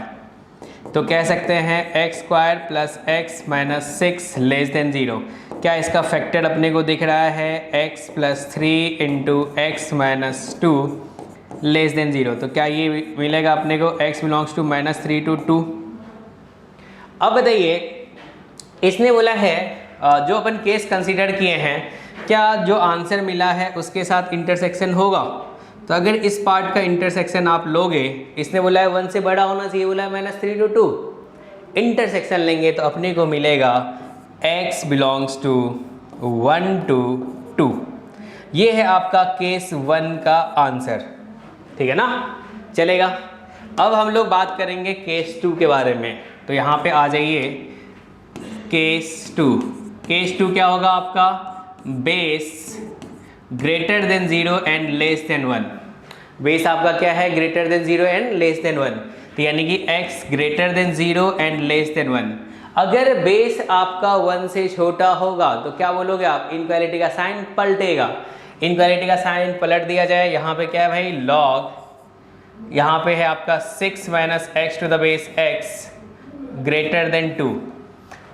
तो कह सकते हैं x square plus x - 6 less than 0। क्या इसका फैक्टर अपने को दिख रहा है, x + 3 × x - 2 लेस देन 0। तो क्या ये मिलेगा अपने को x बिलोंग्स टू -3 to 2। अब बताइए इसने बोला है जो अपन केस कंसीडर किए हैं, क्या जो आंसर मिला है उसके साथ इंटरसेक्शन होगा। तो अगर इस पार्ट का इंटरसेक्शन आप लोगे, इसने बोला है 1 से बड़ा होना चाहिए, बोला है -3 to 2, इंटरसेक्शन लेंगे तो अपने को मिलेगा x बिलोंग्स टू 1 to 2। ये है आपका केस 1 का आंसर, ठीक है ना, चलेगा। अब हम लोग बात करेंगे केस 2 के बारे में। तो यहाँ पे आ जाइए केस 2। केस 2 क्या होगा आपका, base greater than 0 and less than 1। Base आपका क्या है, greater than 0 and less than 1, तो यानी कि x greater than 0 and less than 1। अगर बेस आपका 1 से छोटा होगा तो क्या बोलोगे आप, इनक्वालिटी का साइन पलटेगा। इनक्वालिटी का साइन पलट दिया जाए, यहाँ पे क्या है भाई log, यहाँ पे है आपका 6 - x to the base x greater than 2।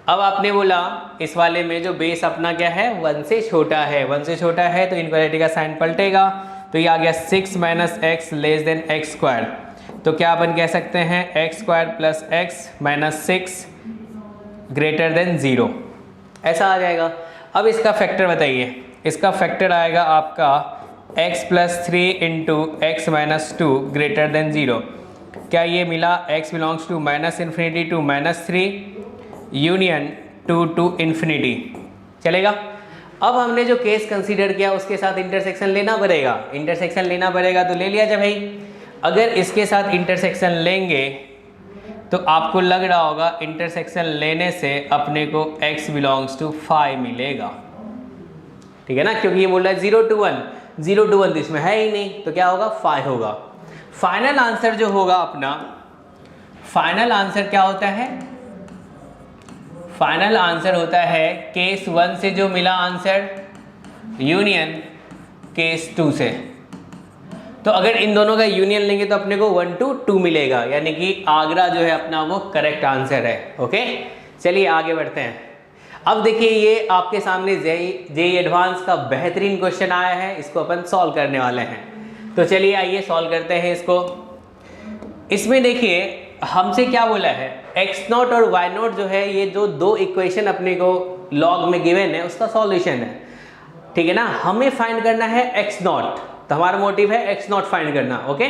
अब आपने बोला इस वाले में जो बेस अपना क्या है, 1 से छोटा है, 1 से छोटा है तो इनक्वालिटी का साइन पलटेगा। तो ये आ गया 6 - x less than x square. तो क्या अपन कह सकते हैं x square plus x - 6 greater than 0, ऐसा आ जाएगा। अब इसका फैक्टर बताइए, इसका फैक्टर आएगा आपका x + 3 × x - 2 ग्रेटर देन 0। क्या ये मिला, x belongs to -∞ to -3 union 2 to ∞, चलेगा। अब हमने जो केस कंसीडर किया उसके साथ इंटरसेक्शन लेना पड़ेगा। इंटरसेक्शन लेना पड़ेगा तो ले लिया जाए भाई। अगर इसके साथ इंटरसेक्शन लेंगे तो आपको लग रहा होगा इंटरसेक्शन लेने से अपने को x बिलोंग्स टू 5 मिलेगा, ठीक है ना, क्योंकि ये बोल रहा है 0 to 1, 0 to 1 तो इसमें है ही नहीं, तो क्या होगा 5 होगा। फाइनल आंसर जो होगा अपना, फाइनल आंसर क्या होता है, फाइनल आंसर होता है केस 1 से जो मिला आंसर यूनियन केस 2 से। तो अगर इन दोनों का यूनियन लेंगे तो अपने को 1 to 2 मिलेगा, यानी कि आगरा जो है अपना वो करेक्ट आंसर है। ओके, चलिए आगे बढ़ते हैं। अब देखिए ये आपके सामने जेईई एडवांस का बेहतरीन क्वेश्चन आया है, इसको अपन सॉल्व करने वाले हैं। तो चलिए आइए सॉल्व करते हैं इसको। इसमें देखिए हमसे क्या बोला है, x0 और y0 जो है ये जो दो इक्वेशन अपने को लॉग में गिवन है उसका सॉल्यूशन है, ठीक है ना। हमें फाइंड करना है x0, तो हमारा मोटिव है x0 फाइंड करना। ओके,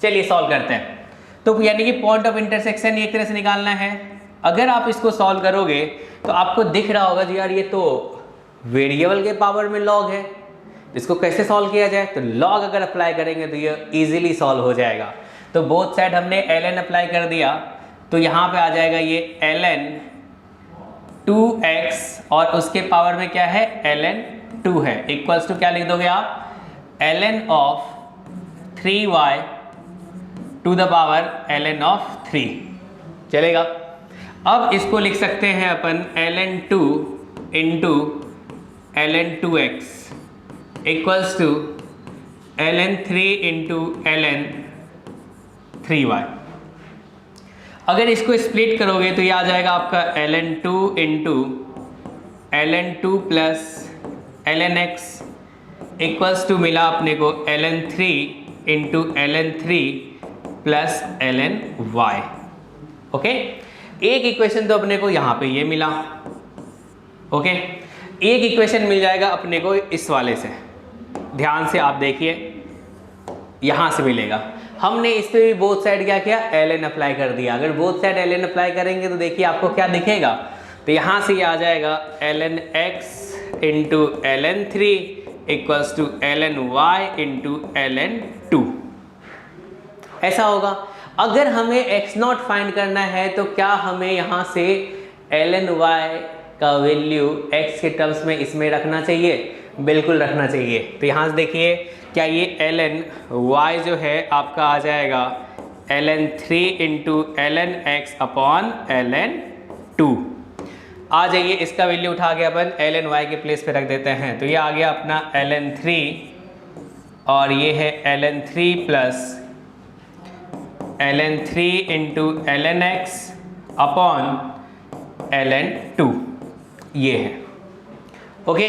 चलिए सॉल्व करते हैं। तो यानी कि पॉइंट ऑफ इंटरसेक्शन एक तरह से निकालना है। अगर आप इसको सॉल्व करोगे तो आपको दिख रहा होगा जी यार ये तो वेरिएबल के पावर में लॉग है, इसको कैसे सॉल्व किया जाए। तो लॉग अगर अप्लाई करेंगे तो ये इजीली सॉल्व हो जाएगा। तो बोथ साइड हमने ln अप्लाई कर दिया, तो यहाँ पे आ जाएगा ये ln 2x और उसके पावर में क्या है ln 2 है, इक्वल्स टू क्या लिख दोगे आप, ln of 3y to the power ln of 3 चलेगा। अब इसको लिख सकते हैं अपन ln 2 into ln 2x equals to ln 3 into ln 3y। अगर इसको स्प्लिट करोगे तो ये आ जाएगा आपका ln 2 into ln 2 plus ln x equals to मिला अपने को ln 3 into ln 3 plus ln y। Okay, एक इक्वेशन तो अपने को यहाँ पे ये मिला। ओके, एक इक्वेशन मिल जाएगा अपने को इस वाले से, ध्यान से आप देखिए यहाँ से मिलेगा। हमने इस पे भी बोथ साइड क्या किया, ln अप्लाई कर दिया। अगर बोथ साइड ln अप्लाई करेंगे तो देखिए आपको क्या दिखेगा, तो यहाँ से ये आ जाएगा ln x into ln 3 equals to ln y into ln 2, ऐसा होगा। अगर हमें x0 फाइंड करना है तो क्या हमें यहाँ से ln y का वैल्यू x के टर्म्स में इसमें रखना चाहिए, बिल्कुल रखना चाहिए। तो यहाँ से देखिए क्या ये ln y जो है आपका आ जाएगा ln 3 into ln x upon ln 2। आ जाइए इसका वैल्यू उठा के अपन ln y के प्लेस पे रख देते हैं। तो ये आ गया अपना ln 3 और ये है ln 3 plus ln 3 into ln x upon ln 2, ये है। ओके,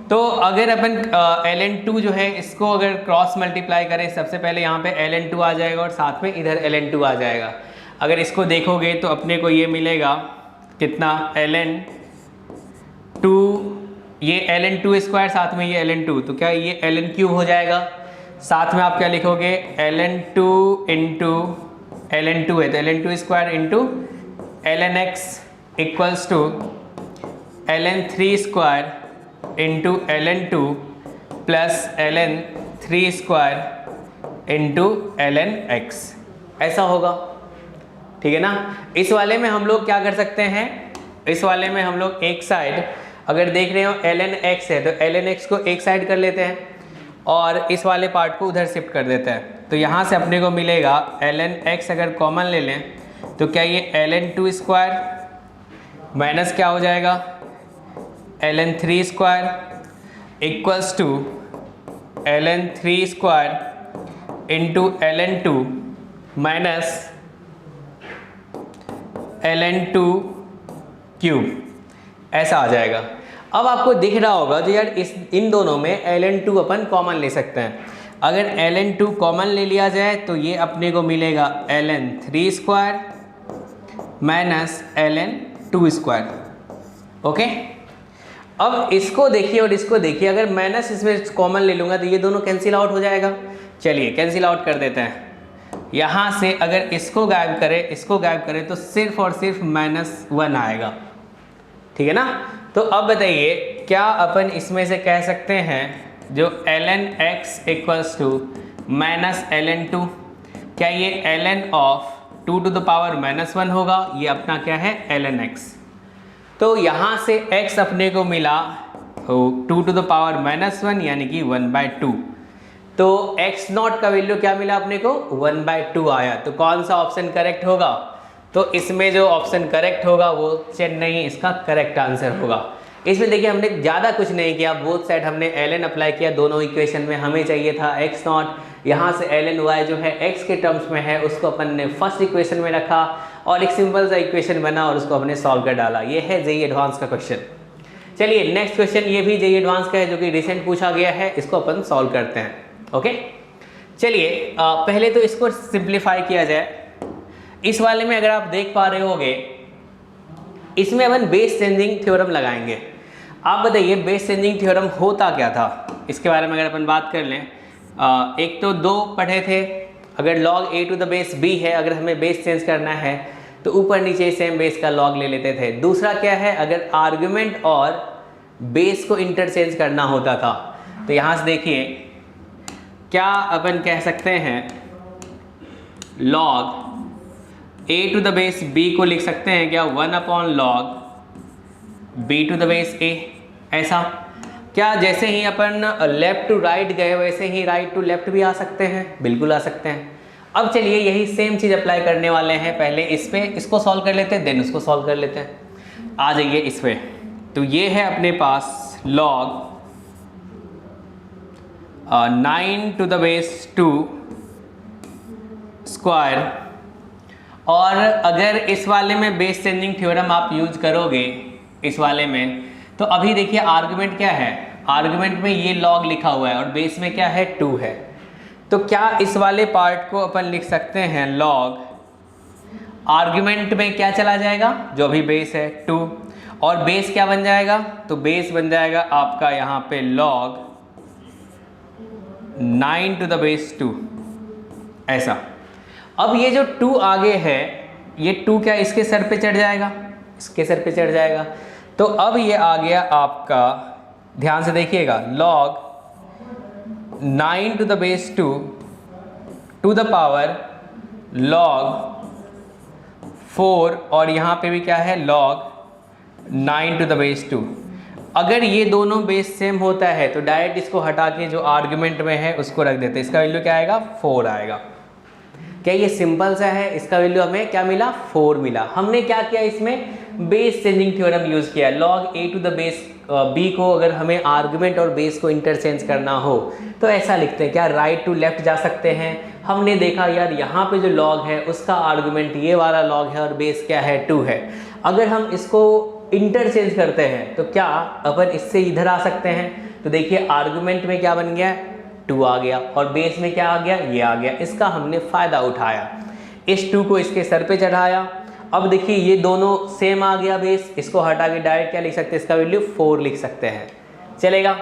तो अगर अपन ln 2 जो है इसको अगर क्रॉस मल्टीप्लाई करें, सबसे पहले यहाँ पे ln 2 आ जाएगा और साथ में इधर ln 2 आ जाएगा। अगर इसको देखोगे तो अपने को ये मिलेगा कितना, ln 2, ये ln 2 स्क्वायर साथ में ये ln 2, तो क्या ये ln क्यूब हो जाएगा। साथ में आप क्या लिखोगे, ln 2 इंटू ln 2 है तो ln 2 square into ln x equals to ln 3 square into ln 2 plus ln 3 square into ln x, ऐसा होगा, ठीक है ना। इस वाले में हम लोग क्या कर सकते हैं, इस वाले में हम लोग एक साइड अगर देख रहे हो ln x है तो ln x को एक साइड कर लेते हैं और इस वाले पार्ट को उधर शिफ्ट कर देते हैं। तो यहाँ से अपने को मिलेगा ln x अगर कॉमन ले लें तो क्या ये ln 2 स्क्वायर माइनस क्या हो जाएगा ln 3 square equals to ln 3 square into ln 2 minus ln 2 cube, ऐसा आ जाएगा। अब आपको दिख रहा होगा तो यार इन दोनों में ln 2 अपन कॉमन ले सकते हैं। अगर ln 2 कॉमन ले लिया जाए तो ये अपने को मिलेगा ln 3 square minus ln 2 square. Okay, अब इसको देखिए और इसको देखिए, अगर माइनस इसमें कॉमन ले लूँगा तो ये दोनों कैंसिल आउट हो जाएगा। चलिए कैंसिल आउट कर देते हैं। यहाँ से अगर इसको गायब करें, इसको गायब करें तो सिर्फ और सिर्फ -1 आएगा, ठीक है ना। तो अब बताइए क्या अपन इसमें से कह सकते हैं जो ln x equals to minus ln 2, क्या ये ln of 2 to the power -1 होगा, ये अपना क्या है ln x। तो यहाँ से x अपने को मिला 2 टू द पावर -1 यानी कि 1/2। तो x0 का वैल्यू क्या मिला अपने को, 1/2 आया। तो कौन सा ऑप्शन करेक्ट होगा, तो इसमें जो ऑप्शन करेक्ट होगा वो चेन्नई इसका करेक्ट आंसर होगा। इसमें देखिए हमने ज़्यादा कुछ नहीं किया, बोथ साइड हमने ln अप्लाई किया दोनों इक्वेशन में। हमें चाहिए था x0, यहाँ से ln y जो है x के टर्म्स में है उसको अपन ने फर्स्ट इक्वेशन में रखा और एक सिंपल सा इक्वेशन बना और उसको हमने सॉल्व कर डाला। ये है जेईई एडवांस का क्वेश्चन। चलिए नेक्स्ट क्वेश्चन, ये भी जेईई एडवांस का है जो कि रिसेंट पूछा गया है, इसको अपन सॉल्व करते हैं। ओके चलिए पहले तो इसको सिंप्लीफाई किया जाए। इस वाले में अगर आप देख पा रहे होगे, इसमें अपन बेस चेंजिंग थ्योरम लगाएंगे। आप बताइए बेस चेंजिंग थ्योरम होता क्या था, इसके बारे में अगर अपन बात कर लें। एक तो दो पढ़े थे, अगर log a to the base b है, अगर हमें बेस चेंज करना है तो ऊपर नीचे सेम बेस का log ले लेते थे। दूसरा क्या है, अगर आर्गुमेंट और बेस को इंटरचेंज करना होता था तो यहाँ से देखिए क्या अपन कह सकते हैं, log a to the base b को लिख सकते हैं क्या 1/log b to the base a। ऐसा क्या जैसे ही अपन लेफ्ट टू राइट गए वैसे ही राइट टू लेफ्ट भी आ सकते हैं? बिल्कुल आ सकते हैं। अब चलिए यही सेम चीज़ अप्लाई करने वाले हैं। पहले इस पे इसको सॉल्व कर लेते हैं, देन उसको सॉल्व कर लेते हैं। आ जाइए इस पे, तो ये है अपने पास log 9 to the base 2 square. और अगर इस वाले में बेस चेंजिंग थ्योरम आप यूज करोगे इस वाले में, तो अभी देखिए आर्गुमेंट क्या है, आर्गुमेंट में ये log लिखा हुआ है और बेस में क्या है 2 है। तो क्या इस वाले पार्ट को अपन लिख सकते हैं log आर्गुमेंट में क्या चला जाएगा, जो अभी बेस है 2, और बेस क्या बन जाएगा, तो बेस बन जाएगा आपका यहाँ पे log 9 टू द बेस 2 ऐसा। अब ये जो 2 आगे है, ये 2 क्या इसके सर पे चढ़ जाएगा, इसके सर पे चढ़ जाएगा। तो अब ये आ गया आपका, ध्यान से देखिएगा, log 9 to the base 2 to the power log 4, और यहाँ पे भी क्या है log 9 टू द बेस 2। अगर ये दोनों बेस सेम होता है तो डायरेक्ट इसको हटा के जो आर्गुमेंट में है उसको रख देते हैं, इसका वैल्यू क्या आएगा 4 आएगा। क्या ये सिंपल सा है, इसका वैल्यू हमें क्या मिला 4 मिला। हमने क्या किया इसमें बेस चेंजिंग थ्योरम यूज किया। log a to the base b को अगर हमें आर्गुमेंट और बेस को इंटरचेंज करना हो तो ऐसा लिखते हैं, क्या राइट टू लेफ्ट जा सकते हैं। हमने देखा यार यहाँ पे जो log है उसका आर्गुमेंट ये वाला log है और बेस क्या है 2 है। अगर हम इसको इंटरचेंज करते हैं तो क्या अपन इससे इधर आ सकते हैं, तो देखिए आर्गुमेंट में क्या बन गया 2 आ गया और बेस में क्या आ गया, ये आ गया। इसका हमने फ़ायदा उठाया, इस 2 को इसके सर पे चढ़ाया। अब देखिए ये दोनों सेम आ गया बेस, इसको हटा के डायरेक्ट क्या लिख सकते हैं, इसका वैल्यू 4 लिख सकते हैं, चलेगा।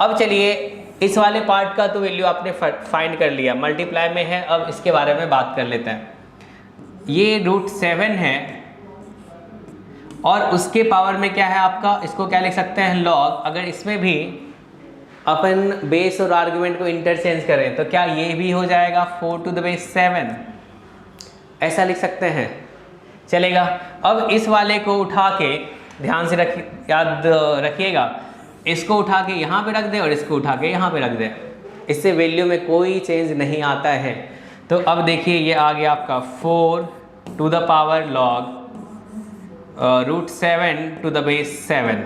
अब चलिए इस वाले पार्ट का तो वैल्यू आपने फाइंड कर लिया, मल्टीप्लाई में है। अब इसके बारे में बात कर लेते हैं। ये √7 है और उसके पावर में क्या है आपका, इसको क्या लिख सकते हैं log। अगर इसमें भी अपन बेस और आर्गुमेंट को इंटरचेंज करें तो क्या ये भी हो जाएगा 4 टू द बेस 7, ऐसा लिख सकते हैं, चलेगा। अब इस वाले को उठा के ध्यान से याद रखिएगा, इसको उठा के यहाँ पे रख दें और इसको उठा के यहाँ पे रख दें, इससे वैल्यू में कोई चेंज नहीं आता है। तो अब देखिए ये आ गया आपका 4 to the power log √7 to the base 7।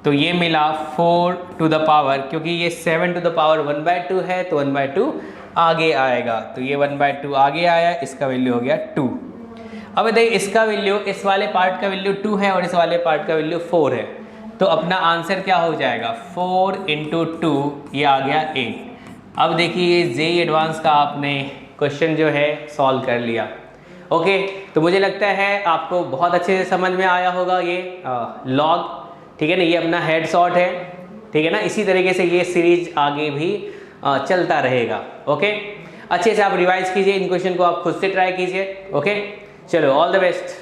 तो ये मिला 4 टू द पावर, क्योंकि ये 7 टू द पावर 1/2 है तो 1/2 आगे आएगा, तो ये 1/2 आगे आया, इसका वैल्यू हो गया 2। अब देखिए इसका वैल्यू, इस वाले पार्ट का वैल्यू 2 है और इस वाले पार्ट का वैल्यू 4 है, तो अपना आंसर क्या हो जाएगा 4 × 2, ये आ गया 8। अब देखिए ये जेईई एडवांस का आपने क्वेश्चन जो है सॉल्व कर लिया। ओके, तो मुझे लगता है आपको बहुत अच्छे से समझ में आया होगा ये log, ठीक है ना। ये अपना हेड शॉट है, ठीक है ना। इसी तरीके से ये सीरीज आगे भी चलता रहेगा। ओके, अच्छे से आप रिवाइज कीजिए, इन क्वेश्चन को आप खुद से ट्राई कीजिए। ओके, चलो ऑल द बेस्ट।